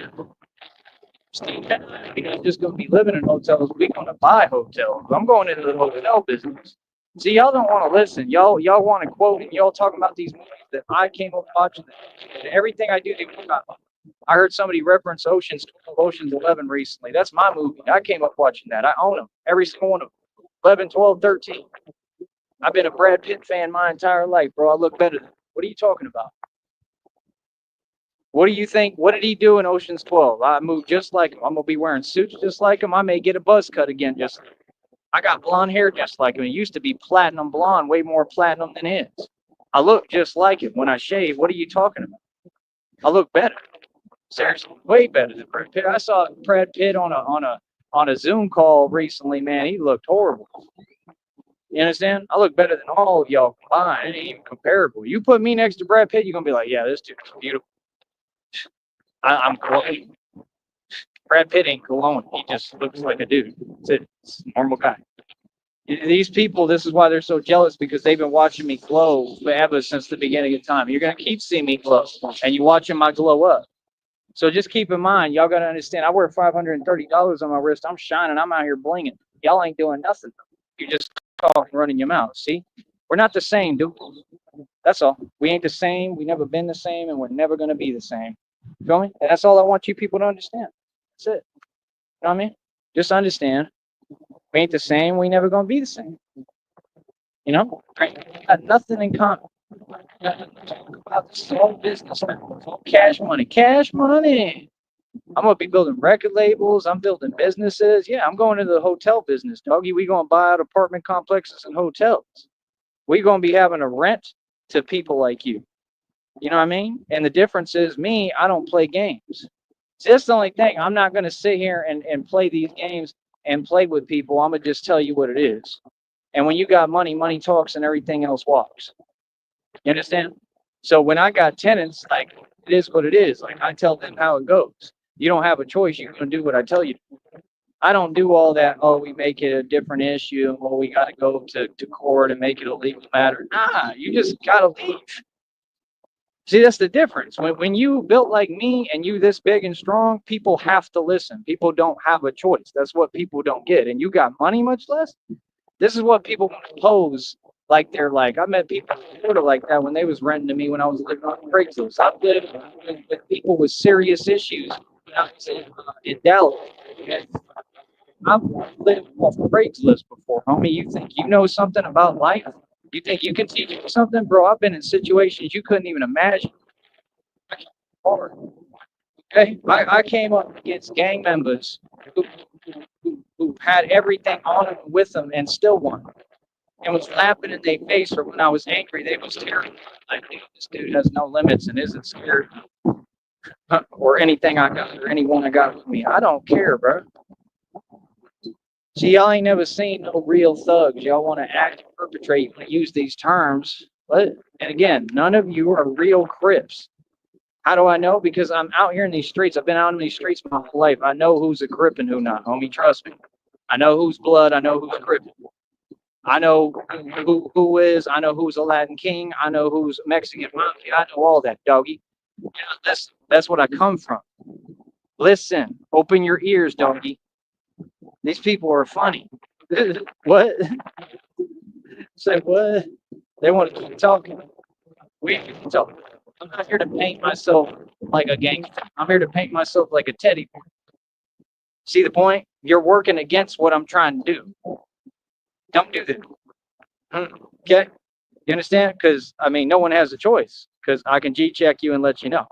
just going to be living in hotels. We're going to buy hotels. I'm going into the hotel business. See, y'all don't want to listen. Y'all want to quote, and y'all talking about these movies that I came up watching. Everything I do, they forgot. I heard somebody reference Ocean's 11 recently. That's my movie. I came up watching that. I own them. Every single one of them. 11, 12, 13. I've been a Brad Pitt fan my entire life, bro. I look better than him. What are you talking about? What do you think? What did he do in Ocean's 12? I move just like him. I'm going to be wearing suits just like him. I may get a buzz cut again just like him. I got blonde hair just like him. It used to be platinum blonde, way more platinum than his. I look just like him. When I shave, what are you talking about? I look better. Seriously, way better than Brad Pitt. I saw Brad Pitt on a Zoom call recently, man. He looked horrible. You understand? I look better than all of y'all combined. It ain't even comparable. You put me next to Brad Pitt, you're gonna be like, yeah, this dude's beautiful. I'm glowing. Brad Pitt ain't glowing. He just looks like a dude. That's it. It's a normal guy. These people, this is why they're so jealous, because they've been watching me glow forever since the beginning of time. You're gonna keep seeing me glow, and you're watching my glow up. So just keep in mind, y'all got to understand, I wear $530 on my wrist. I'm shining. I'm out here blinging. Y'all ain't doing nothing. You just talking, running your mouth. See, we're not the same, dude. That's all. We ain't the same. We never been the same, and we're never going to be the same. Feel me? And that's all I want you people to understand. That's it. You know what I mean? Just understand. We ain't the same. We never going to be the same. You know? Got nothing in common. About this whole business, cash money, cash money. I'm gonna be building record labels. I'm building businesses. Yeah, I'm going into the hotel business, doggy. We gonna buy out apartment complexes and hotels. We gonna be having a rent to people like you. You know what I mean? And the difference is, me, I don't play games. See, that's the only thing. I'm not gonna sit here and play these games and play with people. I'm gonna just tell you what it is. And when you got money, money talks, and everything else walks. You understand? So when I got tenants, like, it is what it is. Like, I tell them how it goes. You don't have a choice. You're going to do what I tell you. I don't do all that, oh, we make it a different issue. Oh, we got to go to court and make it a legal matter. Nah, you just got to leave. See, that's the difference. When you built like me and you this big and strong, people have to listen. People don't have a choice. That's what people don't get. And you got money much less? This is what people pose like they're like. I met people sort of like that when they was renting to me when I was living on Craigslist. I've lived with people with serious issues when I was in Dallas. And I've lived off Craigslist before, homie. You think you know something about life? You think you can teach me something? Bro, I've been in situations you couldn't even imagine. Hard. Okay? I came up against gang members who had everything on them with them and still won. And was laughing in their face, or when I was angry, they was terrified. Like, this dude has no limits and isn't scared or anything I got or anyone I got with me. I don't care, bro. See, y'all ain't never seen no real thugs. Y'all want to act and perpetrate and use these terms. But, and again, none of you are real Crips. How do I know? Because I'm out here in these streets. I've been out in these streets my whole life. I know who's a Crip and who not, homie. Trust me. I know who's blood. I know who's Crip. I know who is. I know who's a Latin king. I know who's Mexican mafia. I know all that, doggy. You know, that's what I come from. Listen, open your ears, doggy. These people are funny. What? Say what? They want to keep talking. We can talk. I'm not here to paint myself like a gangster. I'm here to paint myself like a teddy bear. See the point? You're working against what I'm trying to do. Don't do that. Okay? You understand? Because, I mean, no one has a choice. Because I can G-check you and let you know.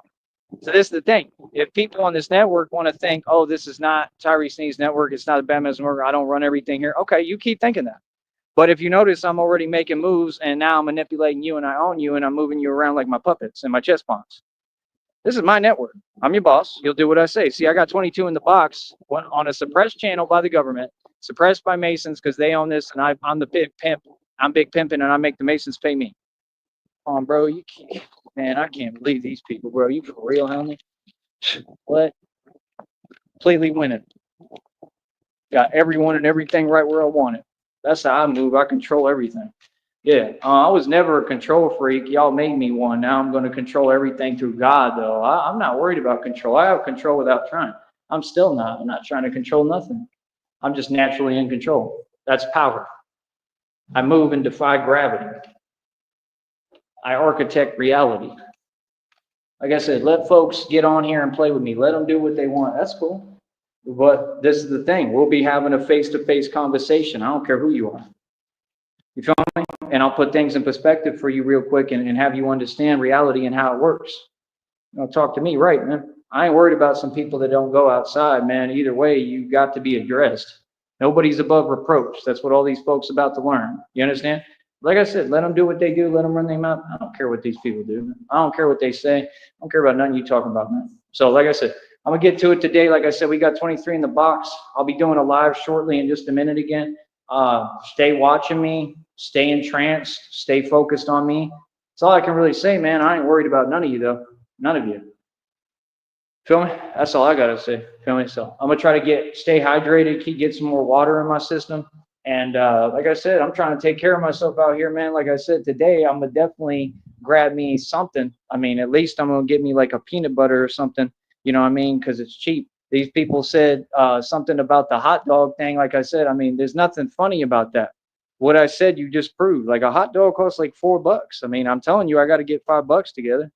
So this is the thing. If people on this network want to think, oh, this is not Tyree Sneed's network, it's not a Bad Medicine Network, I don't run everything here. Okay, you keep thinking that. But if you notice, I'm already making moves, and now I'm manipulating you, and I own you, and I'm moving you around like my puppets and my chess pawns. This is my network. I'm your boss. You'll do what I say. See, I got 22 in the box on a suppressed channel by the government, suppressed by Masons because they own this, and I'm the big pimp. I'm big pimping, and I make the Masons pay me. Come on, bro. You can't, man, I can't believe these people, bro. You for real, homie? What? Completely winning. Got everyone and everything right where I want it. That's how I move. I control everything. Yeah, I was never a control freak. Y'all made me one. Now I'm going to control everything through God, though. I'm not worried about control. I have control without trying. I'm still not. I'm not trying to control nothing. I'm just naturally in control. That's power. I move and defy gravity. I architect reality. Like I said, let folks get on here and play with me. Let them do what they want. That's cool. But this is the thing. We'll be having a face-to-face conversation. I don't care who you are. You feel me? And I'll put things in perspective for you real quick and have you understand reality and how it works. You know, talk to me, right, man? I ain't worried about some people that don't go outside, man. Either way, you got to be addressed. Nobody's above reproach. That's what all these folks about to learn. You understand? Like I said, let them do what they do. Let them run their mouth. I don't care what these people do. Man. I don't care what they say. I don't care about nothing you talking about, man. So like I said, I'm going to get to it today. Like I said, we got 23 in the box. I'll be doing a live shortly in just a minute again. Stay watching me. Stay entranced. Stay focused on me. That's all I can really say, man. I ain't worried about none of you, though. None of you. Feel me? That's all I got to say. Feel me? So I'm going to try to stay hydrated, get some more water in my system. And like I said, I'm trying to take care of myself out here, man. Like I said, today, I'm going to definitely grab me something. I mean, at least I'm going to get me like a peanut butter or something. You know what I mean? Because it's cheap. These people said something about the hot dog thing. Like I said, I mean, there's nothing funny about that. What I said, you just proved. Like a hot dog costs like $4. I mean, I'm telling you, I got to get $5 together.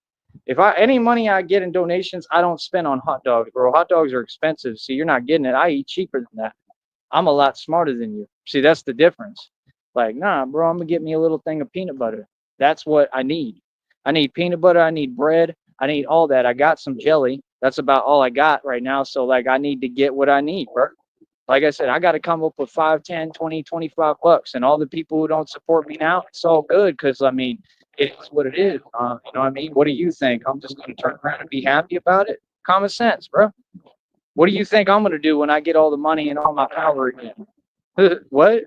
If any money I get in donations, I don't spend on hot dogs, bro. Hot dogs are expensive, so you're not getting it. I eat cheaper than that. I'm a lot smarter than you. See, that's the difference. Like, nah, bro, I'm gonna get me a little thing of peanut butter. That's what I need. I need peanut butter. I need bread. I need all that. I got some jelly. That's about all I got right now. So, like, I need to get what I need, bro. Like I said, I got to come up with 5, 10, 20, $25. And all the people who don't support me now, it's all good because, I mean, it's what it is. You know what I mean? What do you think? I'm just going to turn around and be happy about it? Common sense, bro. What do you think I'm going to do when I get all the money and all my power again? What?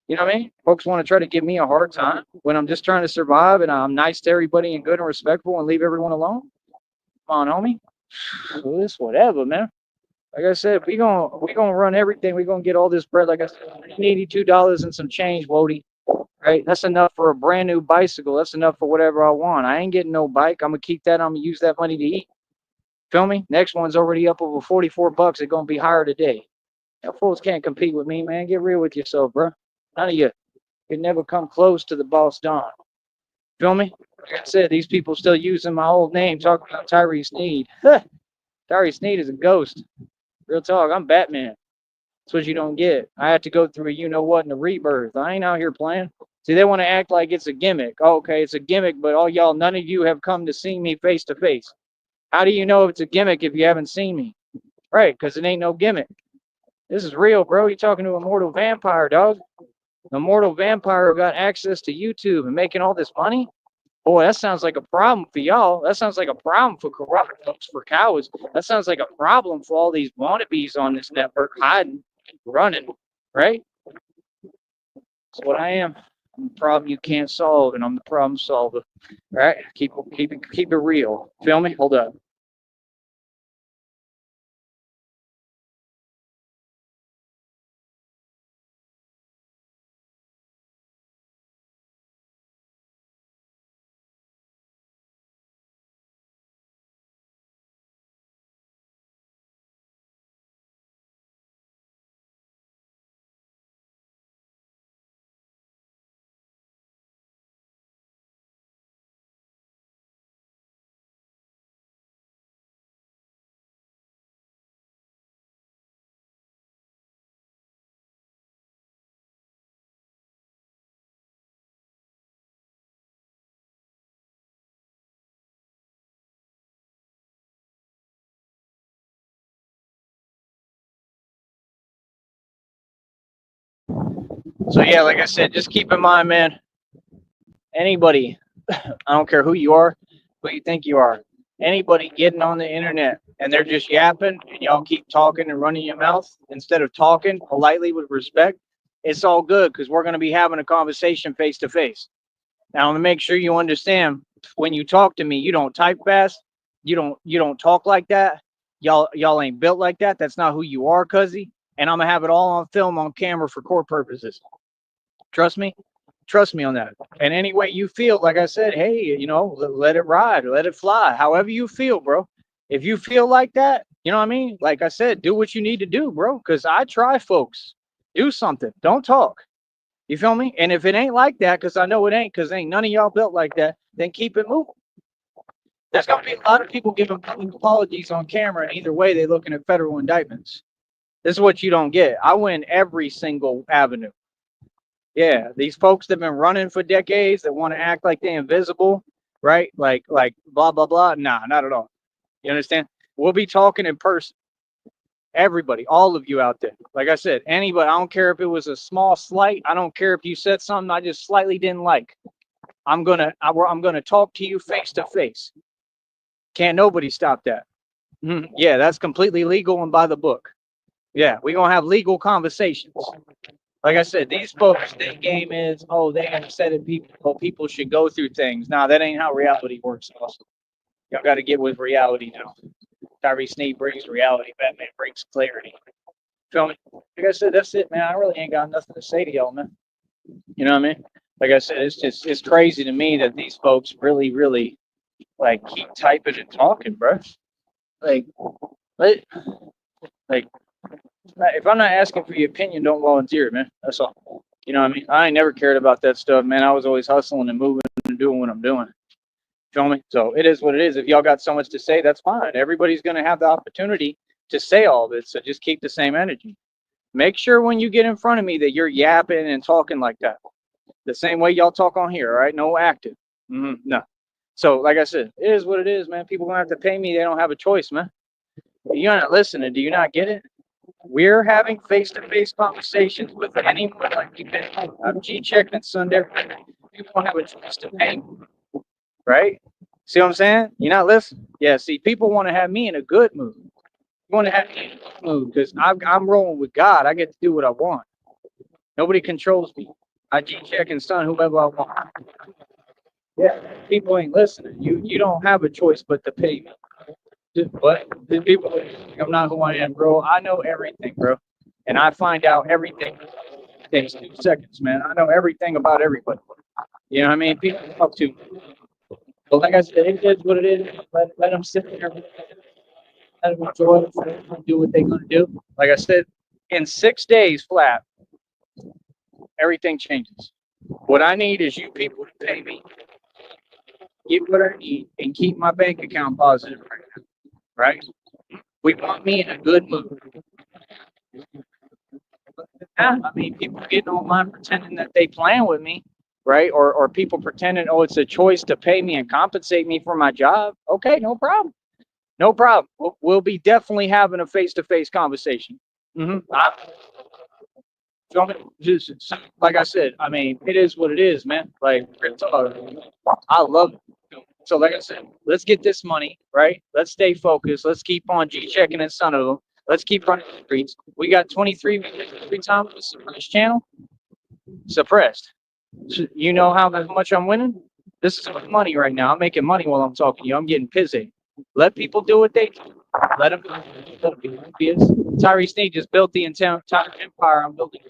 You know what I mean? Folks want to try to give me a hard time when I'm just trying to survive and I'm nice to everybody and good and respectful and leave everyone alone? Come on, homie. It's whatever, man. Like I said, we gonna run everything. We gonna get all this bread. Like I said, $82 and some change, Wody. Right? That's enough for a brand new bicycle. That's enough for whatever I want. I ain't getting no bike. I'm gonna keep that. I'm gonna use that money to eat. Feel me? Next one's already up over $44. It's gonna be higher today. Now, fools can't compete with me, man. Get real with yourself, bro. None of you can never come close to the boss Don. Feel me? Like I said, these people still using my old name, talking about Tyree Sneed. Tyree Sneed is a ghost. Real talk, I'm Batman. That's what you don't get. I had to go through a you-know-what and a rebirth. I ain't out here playing. See, they want to act like it's a gimmick. Oh, okay, it's a gimmick, but all y'all, none of you have come to see me face to face. How do you know if it's a gimmick if you haven't seen me? Right, because it ain't no gimmick. This is real, bro. You're talking to a mortal vampire, dog. A mortal vampire who got access to YouTube and making all this money? Boy, that sounds like a problem for y'all. That sounds like a problem for corrupt folks, for cowards. That sounds like a problem for all these wannabes on this network hiding, running, right? That's what I am. I'm the problem you can't solve, and I'm the problem solver. Right? Keep it real. Feel me? Hold up. So yeah, like I said, just keep in mind, man. Anybody, I don't care who you are, who you think you are. Anybody getting on the internet and they're just yapping and y'all keep talking and running your mouth instead of talking politely with respect, it's all good because we're going to be having a conversation face to face. Now, I'm going to make sure you understand when you talk to me, you don't type fast. You don't talk like that. Y'all ain't built like that. That's not who you are, cuzzy. And I'm going to have it all on film on camera for court purposes. Trust me. Trust me on that. And any way you feel, like I said, hey, you know, let it ride, let it fly. However you feel, bro. If you feel like that, you know what I mean? Like I said, do what you need to do, bro. Because I try, folks. Do something. Don't talk. You feel me? And if it ain't like that, because I know it ain't, because ain't none of y'all built like that, then keep it moving. There's going to be a lot of people giving public apologies on camera, and either way, they're looking at federal indictments. This is what you don't get. I win every single avenue. Yeah, these folks that have been running for decades that want to act like they're invisible, right? Like blah, blah, blah. Nah, not at all. You understand? We'll be talking in person. Everybody, all of you out there. Like I said, anybody, I don't care if it was a small slight. I don't care if you said something I just slightly didn't like. I'm gonna talk to you face to face. Can't nobody stop that. Yeah, that's completely legal and by the book. Yeah, we're gonna have legal conversations. Like I said, these folks, their game is, oh, they have said it, people should go through things. Nah, that ain't how reality works. Also, y'all got to get with reality now. Tyree Sneed brings reality. Batman brings clarity. Feel me? Like I said, that's it, man. I really ain't got nothing to say to y'all, man. You know what I mean? Like I said, it's crazy to me that these folks really, really like keep typing and talking, bro. like, let, like, if I'm not asking for your opinion, don't volunteer, man. That's all. You know what I mean? I ain't never cared about that stuff, man. I was always hustling and moving and doing what I'm doing. Feel me? So it is what it is. If y'all got so much to say, that's fine. Everybody's gonna have the opportunity to say all this. So just keep the same energy. Make sure when you get in front of me that you're yapping and talking like that. The same way y'all talk on here, all right? No active. No. So, like I said, it is what it is, man. People gonna have to pay me. They don't have a choice, man. You're not listening. Do you not get it? We're having face-to-face conversations with anyone like we've been. I'm G-checking Sunday. People don't have a choice to pay me, right? See what I'm saying? You're not listening. Yeah. See, people want to have me in a good mood. You want to have me in a good mood because I'm rolling with God. I get to do what I want. Nobody controls me. I G-check and stun whoever I want. Yeah, people ain't listening. You don't have a choice but to pay me. But the people, I'm not who I am, bro. I know everything, bro, and I find out everything. It takes 2 seconds, man. I know everything about everybody. You know what I mean? People talk to me. But like I said, it is what it is. Let them sit there. Let them enjoy it. Let them do what they're gonna do. Like I said, in 6 days flat, everything changes. What I need is you people to pay me, get what I need, and keep my bank account positive right now. Right? We want me in a good mood. Yeah, I mean, people getting online pretending that they playing with me, right? Or people pretending, oh, it's a choice to pay me and compensate me for my job. Okay, no problem. No problem. We'll be definitely having a face-to-face conversation. Just like I said, I mean, it is what it is, man. Like, I love it. So, like I said, let's get this money, right? Let's stay focused. Let's keep on G checking in some of them. Let's keep running the streets. We got 23 every time on the suppressed channel. Suppressed. So you know how much I'm winning? This is money right now. I'm making money while I'm talking to you. I'm getting pissy. Let people do what they do. Let them be obvious. Tyree Sneed just built the entire empire I'm building.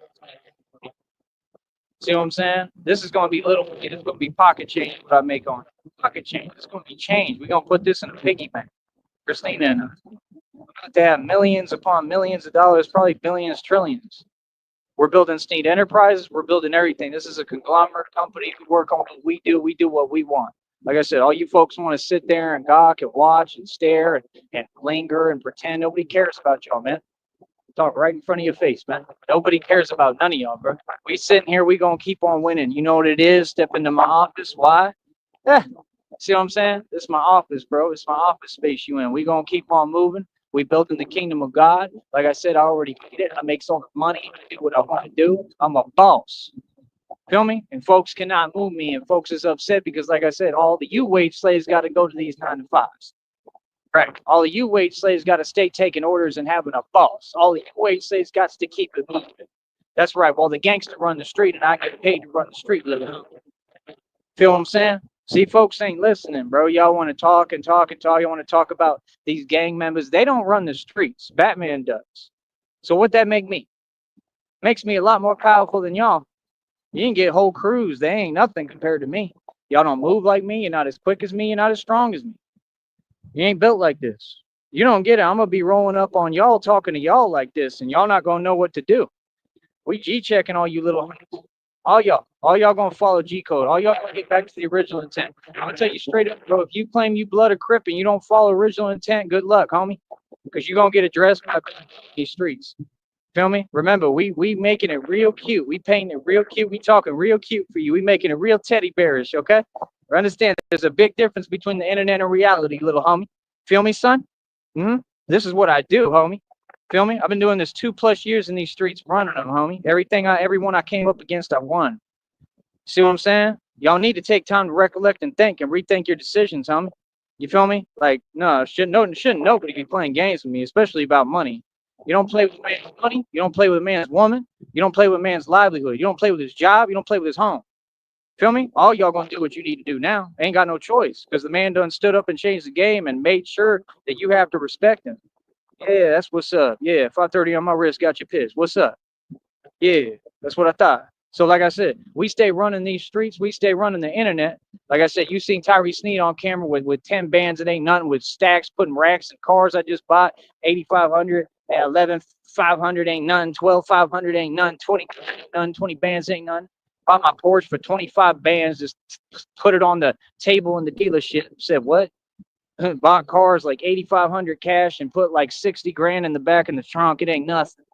See what I'm saying? This is going to be little. It's going to be pocket change. What I make on pocket change. It's going to be change. We're going to put this in a piggy bank. Christina and I. They have millions upon millions of dollars, probably billions, trillions. We're building Sneed Enterprises. We're building everything. This is a conglomerate company. We work on what we do. We do what we want. Like I said, all you folks want to sit there and gawk and watch and stare and linger and pretend. Nobody cares about y'all, man. Talk right in front of your face, man. Nobody cares about none of y'all, bro. We sitting here, we gonna keep on winning. You know what it is? Step into my office. Why? Yeah. See what I'm saying? This is my office, bro. It's my office space you in. We gonna keep on moving. We built in the kingdom of God. Like I said, I already made it. I make so much money. I do what I want to do. I'm a boss. Feel me? And folks cannot move me. And folks is upset because, like I said, all the you wage slaves got to go to these 9 to 5s. Right. All of you wage slaves got to stay taking orders and having a boss. All of you wage slaves got to keep it moving. That's right. Well, the gangster run the street and I get paid to run the street. Feel what I'm saying? See, folks ain't listening, bro. Y'all want to talk and talk and talk. You want to talk about these gang members. They don't run the streets. Batman does. So what that make me? Makes me a lot more powerful than y'all. You can get whole crews. They ain't nothing compared to me. Y'all don't move like me. You're not as quick as me. You're not as strong as me. You ain't built like this. You don't get it. I'm going to be rolling up on y'all talking to y'all like this, and y'all not going to know what to do. We G-checking all you little all y'all. All y'all going to follow G-code. All y'all going to get back to the original intent. I'm going to tell you straight up, bro, if you claim you blood or Crip and you don't follow original intent, good luck, homie, because you're going to get addressed by these streets. Feel me? Remember, we making it real cute. We painting it real cute. We talking real cute for you. We making it real teddy bearish, okay? Understand, there's a big difference between the internet and reality, little homie. Feel me, son? This is what I do, homie. Feel me? I've been doing this 2+ years in these streets, running them, homie. Everyone I came up against, I won. See what I'm saying? Y'all need to take time to recollect and think and rethink your decisions, homie. You feel me? Like, no, shouldn't nobody be playing games with me, especially about money. You don't play with a man's money. You don't play with a man's woman. You don't play with a man's livelihood. You don't play with his job. You don't play with his home. Feel me? All y'all gonna do what you need to do now. Ain't got no choice because the man done stood up and changed the game and made sure that you have to respect him. Yeah, that's what's up. Yeah, 530 on my wrist got you pissed. What's up? Yeah, that's what I thought. So like I said, we stay running these streets. We stay running the internet. Like I said, you seen Tyree Sneed on camera with 10 bands. It ain't nothing, with stacks, putting racks in cars I just bought. 8,500, 11,500 ain't none. 12,500 ain't none. 20 none. 20 bands ain't none. Bought my Porsche for 25 bands. Just put it on the table in the dealership. Said what? Bought cars like 8,500 cash and put like 60 grand in the back in the trunk. It ain't nothing.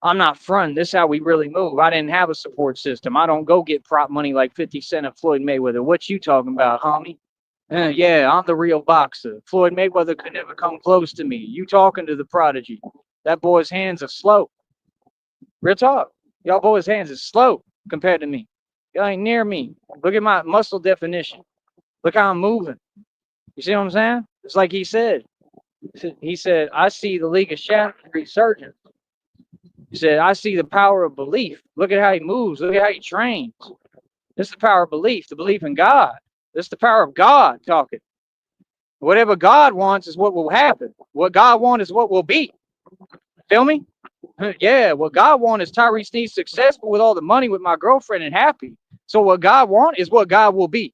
I'm not fronting. This is how we really move. I didn't have a support system. I don't go get prop money like 50 Cent and Floyd Mayweather. What you talking about, homie? Yeah, I'm the real boxer. Floyd Mayweather could never come close to me. You talking to the prodigy. That boy's hands are slow. Real talk. Y'all boys' hands are slow compared to me. Y'all ain't near me. Look at my muscle definition. Look how I'm moving. You see what I'm saying? It's like he said. He said, I see the League of Shadows resurgence. He said, I see the power of belief. Look at how he moves. Look at how he trains. This is the power of belief, the belief in God. This is the power of God talking. Whatever God wants is what will happen. What God wants is what will be. Feel me? Yeah, what God wants is Tyree Sneed successful with all the money with my girlfriend and happy. So what God wants is what God will be.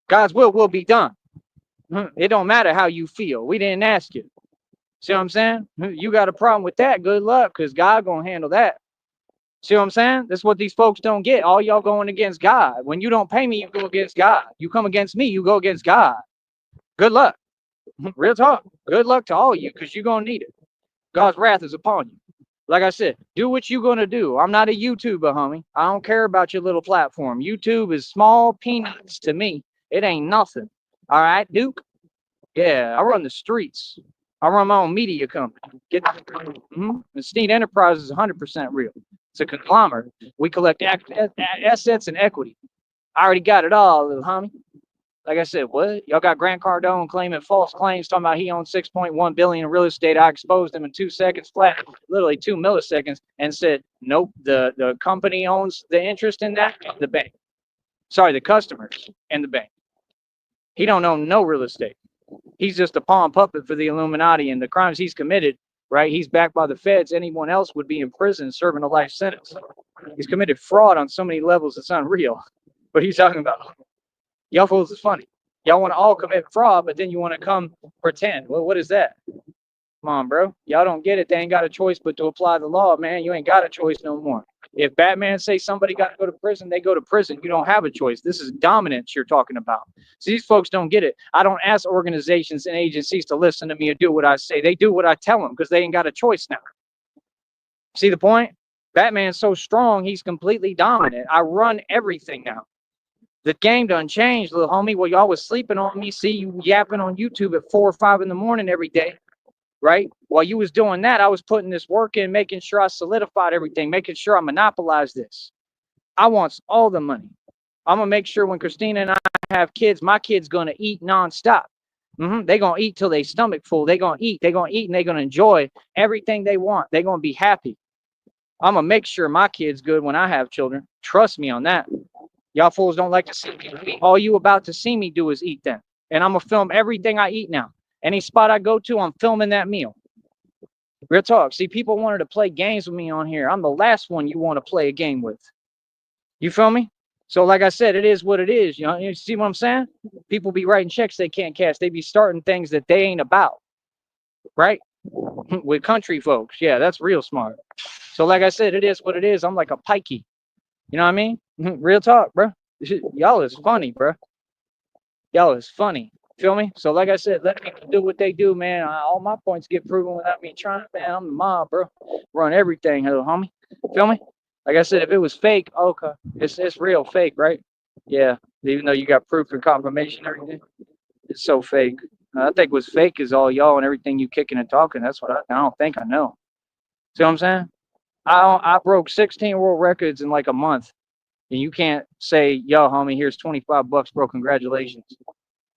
God's will be done. It don't matter how you feel. We didn't ask you. See what I'm saying? You got a problem with that, good luck, because God gonna handle that. See what I'm saying? That's what these folks don't get. All y'all going against God. When you don't pay me, you go against God. You come against me, you go against God. Good luck. Real talk. Good luck to all of you, because you're gonna need it. God's wrath is upon you. Like I said, do what you're gonna do. I'm not a YouTuber, homie. I don't care about your little platform. YouTube is small peanuts to me. It ain't nothing. All right, Duke? Yeah, I run the streets. I run my own media company. The Sneed Enterprise is 100% real. It's a conglomerate. We collect assets and equity. I already got it all, little homie. Like I said, what? Y'all got Grant Cardone claiming false claims, talking about he owns 6.1 billion in real estate. I exposed him in 2 seconds flat, literally 2 milliseconds, and said, nope, the company owns the interest in that, the bank. Sorry, the customers and the bank. He don't own no real estate. He's just a pawn puppet for the Illuminati, and the crimes he's committed, right? He's backed by the feds. Anyone else would be in prison serving a life sentence. He's committed fraud on so many levels, it's unreal. But he's talking about, y'all fools is funny. Y'all want to all commit fraud, but then you want to come pretend. Well, what is that? Come on, bro. Y'all don't get it. They ain't got a choice but to apply the law, man. You ain't got a choice no more. If Batman say somebody got to go to prison, they go to prison. You don't have a choice. This is dominance you're talking about. See, these folks don't get it. I don't ask organizations and agencies to listen to me or do what I say. They do what I tell them because they ain't got a choice now. See the point? Batman's so strong, he's completely dominant. I run everything now. The game done changed, little homie. Well, y'all was sleeping on me. See you yapping on YouTube at 4 or 5 in the morning every day. Right? While you was doing that, I was putting this work in, making sure I solidified everything, making sure I monopolized this. I want all the money. I'm going to make sure when Christina and I have kids, my kid's going to eat nonstop. They're going to eat till they stomach full. They're going to eat. They're going to eat, and they're going to enjoy everything they want. They're going to be happy. I'm going to make sure my kid's good when I have children. Trust me on that. Y'all fools don't like to see me eat. All you about to see me do is eat them. And I'm going to film everything I eat now. Any spot I go to, I'm filming that meal. Real talk. See, people wanted to play games with me on here. I'm the last one you want to play a game with. You feel me? So like I said, it is what it is. You see what I'm saying? People be writing checks they can't cash. They be starting things that they ain't about. Right? With country folks. Yeah, that's real smart. So like I said, it is what it is. I'm like a pikey. You know what I mean? Real talk, bro. Y'all is funny, bro. Y'all is funny. Feel me? So like I said, let people do what they do, man. All my points get proven without me trying. Man, I'm the mob, bro. Run everything, little homie. Feel me? Like I said, if it was fake, okay. It's real fake, right? Yeah. Even though you got proof and confirmation and everything. It's so fake. I think what's fake is all y'all and everything you kicking and talking. That's what I don't think I know. See what I'm saying? I broke 16 world records in like a month. And you can't say, yo, homie, here's 25 bucks, bro. Congratulations.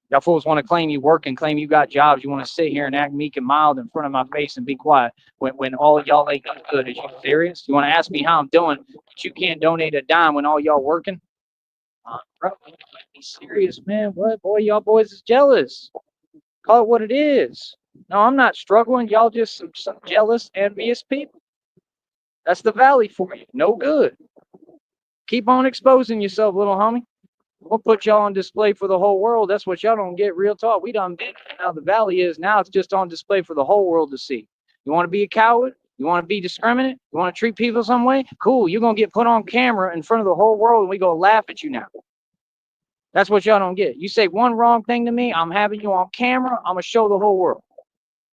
Y'all fools want to claim you work and claim you got jobs. You want to sit here and act meek and mild in front of my face and be quiet when all y'all ain't no good. Is you serious? You want to ask me how I'm doing, but you can't donate a dime when all y'all working? Bro, be serious, man. What? Boy, y'all boys is jealous. Call it what it is. No, I'm not struggling. Y'all just some jealous, envious people. That's the valley for you. No good. Keep on exposing yourself, little homie. We'll put y'all on display for the whole world. That's what y'all don't get. Real talk. We done been how the valley is. Now it's just on display for the whole world to see. You want to be a coward? You want to be discriminate? You want to treat people some way? Cool. You're going to get put on camera in front of the whole world and we go laugh at you now. That's what y'all don't get. You say one wrong thing to me, I'm having you on camera. I'm going to show the whole world.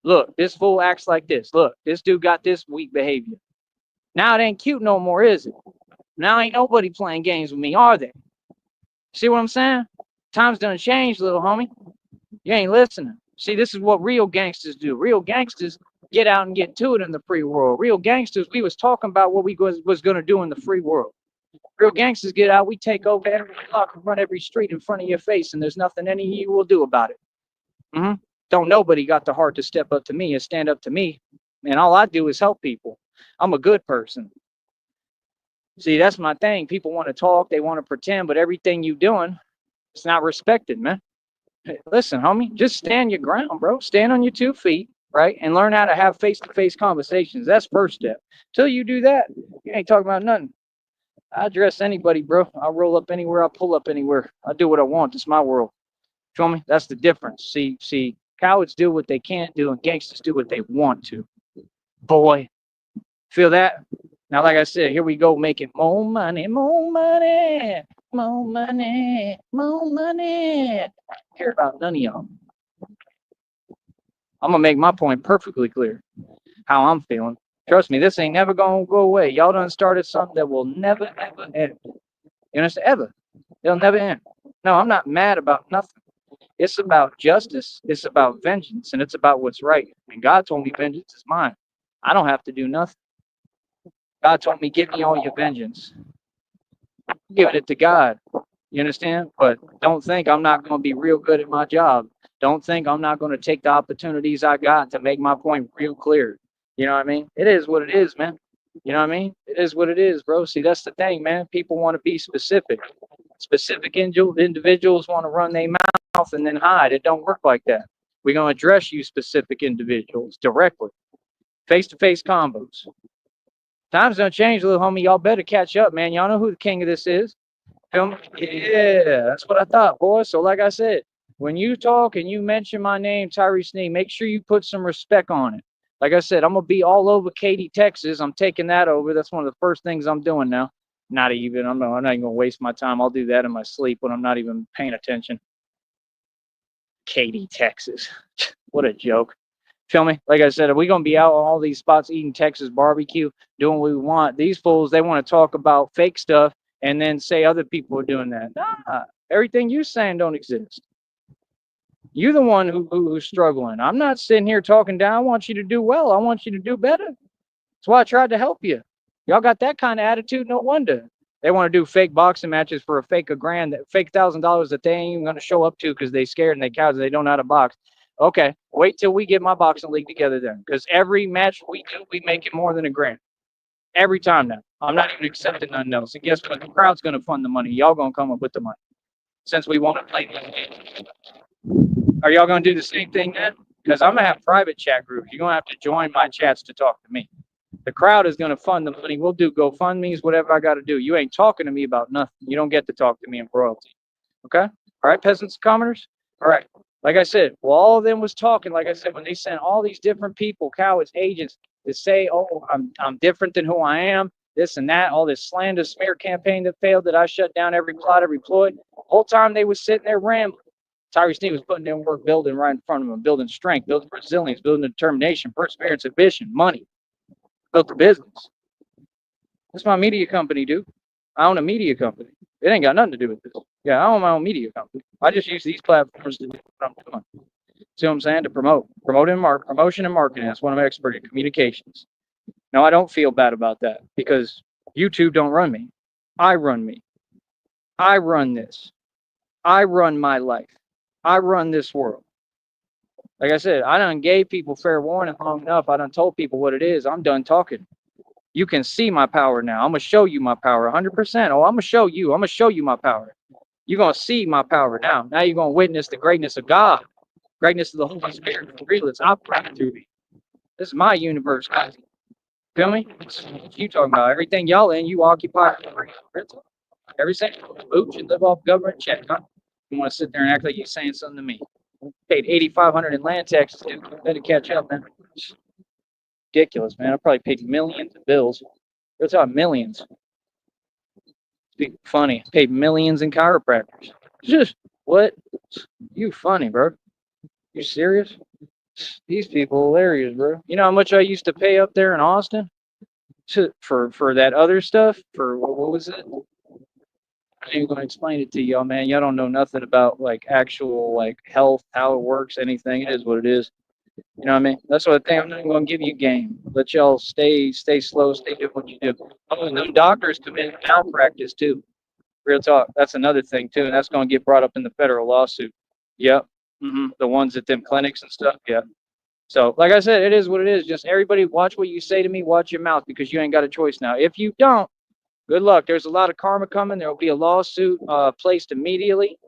Look, this fool acts like this. Look, this dude got this weak behavior. Now it ain't cute no more, is it? Now ain't nobody playing games with me, are they? See what I'm saying? Times done changed, little homie. You ain't listening. See, this is what real gangsters do. Real gangsters get out and get to it in the free world. Real gangsters, we was talking about what we was going to do in the free world. Real gangsters get out, we take over every block and run every street in front of your face, and there's nothing any of you will do about it. Don't nobody got the heart to step up to me and stand up to me. And all I do is help people. I'm a good person. See, that's my thing. People want to talk, they want to pretend, but everything you doing, it's not respected, man. Hey, listen, homie, just stand your ground, bro. Stand on your 2 feet, right? And learn how to have face-to-face conversations. That's first step. Till you do that, you ain't talking about nothing. I address anybody, bro. I roll up anywhere, I pull up anywhere. I do what I want. It's my world. Feel me? That's the difference. See, cowards do what they can't do and gangsters do what they want to. Boy, feel that? Now, like I said, here we go, making more money, more money, more money, more money. I don't care about none of y'all. I'm going to make my point perfectly clear, how I'm feeling. Trust me, this ain't never going to go away. Y'all done started something that will never, ever end. You understand? Ever. It'll never end. No, I'm not mad about nothing. It's about justice. It's about vengeance. And it's about what's right. And God told me vengeance is mine. I don't have to do nothing. God told me, give me all your vengeance. I'm giving it to God. You understand? But don't think I'm not going to be real good at my job. Don't think I'm not going to take the opportunities I got to make my point real clear. You know what I mean? It is what it is, man. You know what I mean? It is what it is, bro. See, that's the thing, man. People want to be specific. Specific individuals want to run their mouth and then hide. It don't work like that. We're going to address you specific individuals directly. Face-to-face combos. Times don't change, little homie. Y'all better catch up, man. Y'all know who the king of this is. Feel me? Yeah, that's what I thought, boy. So like I said, when you talk and you mention my name, Tyree Sneed, make sure you put some respect on it. Like I said, I'm going to be all over Katy, Texas. I'm taking that over. That's one of the first things I'm doing now. Not even. I'm not even going to waste my time. I'll do that in my sleep when I'm not even paying attention. Katy, Texas. What a joke. Feel me? Like I said, are we going to be out on all these spots eating Texas barbecue, doing what we want? These fools, they want to talk about fake stuff and then say other people are doing that. Nah, everything you're saying don't exist. You're the one who's struggling. I'm not sitting here talking down. I want you to do well. I want you to do better. That's why I tried to help you. Y'all got that kind of attitude, no wonder. They want to do fake boxing matches for a fake fake $1,000 that they ain't even going to show up to because they scared and they cowards. They don't know how to box. Okay, wait till we get my boxing league together then, because every match we do, we make it more than $1,000. Every time now. I'm not even accepting nothing else. And guess what? The crowd's going to fund the money. Y'all going to come up with the money since we want to play this game. Are y'all going to do the same thing then? Because I'm going to have private chat groups. You're going to have to join my chats to talk to me. The crowd is going to fund the money. We'll do GoFundMe's, whatever I got to do. You ain't talking to me about nothing. You don't get to talk to me in royalty. Okay? All right, peasants and commoners? All right. Like I said, well, all of them was talking, like I said, when they sent all these different people, cowards, agents, to say, oh, I'm different than who I am, this and that, all this slander smear campaign that failed, that I shut down every plot, every ploy. The whole time they was sitting there rambling. Tyree Sneed was putting in work, building right in front of them, building strength, building resilience, building determination, perseverance, ambition, money. Built a business. That's my media company, dude. I own a media company. It ain't got nothing to do with this. Yeah, I own my own media company. I just use these platforms to do what I'm doing. See what I'm saying? To promotion and marketing. That's what I'm expert in, communications. Now, I don't feel bad about that because YouTube don't run me. I run me. I run this. I run my life. I run this world. Like I said, I done gave people fair warning long enough. I done told people what it is. I'm done talking. You can see my power now. I'm going to show you my power 100%. Oh, I'm going to show you. I'm going to show you my power. You're going to see my power now. Now you're going to witness the greatness of God, greatness of the Holy Spirit. Real, it's operating through me. This is my universe, guys. Feel me? What you talking about? Everything y'all in, you occupy. Everything. Ooch, you live off government check, huh? You want to sit there and act like you're saying something to me? Paid $8,500 in land taxes, dude. Better catch up, man. Ridiculous, man. I probably paid millions in bills. We're talking millions. Be funny. Paid millions in chiropractors. Just what? You funny, bro? You serious? These people hilarious, bro. You know how much I used to pay up there in Austin for that other stuff? For what was it? I ain't gonna explain it to y'all, man. Y'all don't know nothing about like actual like health, how it works, anything. It is what it is. You know what I mean? That's what I think. I'm not even gonna give you game. Let y'all stay slow, stay doing what you do. Oh, and them doctors commit malpractice too. Real talk. That's another thing too, and that's gonna get brought up in the federal lawsuit. Yep. The ones at them clinics and stuff. Yeah. So, like I said, it is what it is. Just everybody watch what you say to me, watch your mouth, because you ain't got a choice now. If you don't, good luck. There's a lot of karma coming. There will be a lawsuit placed immediately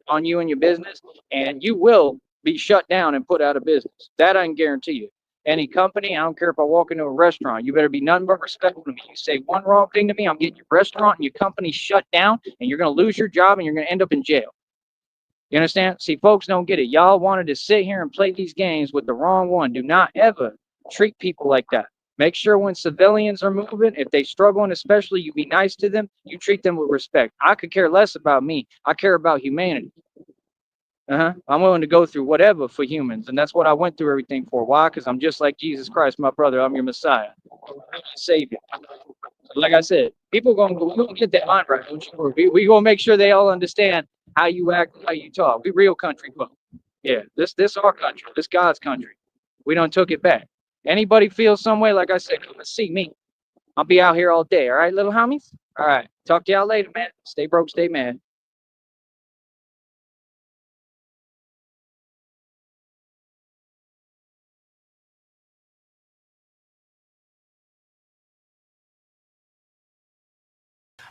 on you and your business, and you will be shut down and put out of business. That I can guarantee you. Any company, I don't care if I walk into a restaurant, you better be nothing but respectful to me. You say one wrong thing to me, I'm getting your restaurant and your company shut down, and you're going to lose your job and you're going to end up in jail. You understand? See, folks don't get it. Y'all wanted to sit here and play these games with the wrong one. Do not ever treat people like that. Make sure when civilians are moving, if they struggling, especially, you be nice to them. You treat them with respect. I could care less about me. I care about humanity. I'm willing to go through whatever for humans, and that's what I went through everything for. Why? Because I'm just like Jesus Christ, my brother. I'm your Messiah, I'm your Savior. Like I said, people gonna get that mind right, don't you? We gonna make sure they all understand how you act, how you talk. We real country folk. Yeah, this our country. This God's country. We done took it back. Anybody feel some way, like I said, come and see me. I'll be out here all day. All right, little homies? All right. Talk to y'all later, man. Stay broke, stay mad.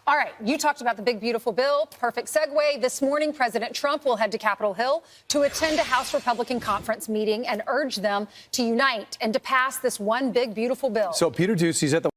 All right, you talked about the big, beautiful bill. Perfect segue. This morning, President Trump will head to Capitol Hill to attend a House Republican conference meeting and urge them to unite and to pass this one big, beautiful bill. So Peter Ducey's at the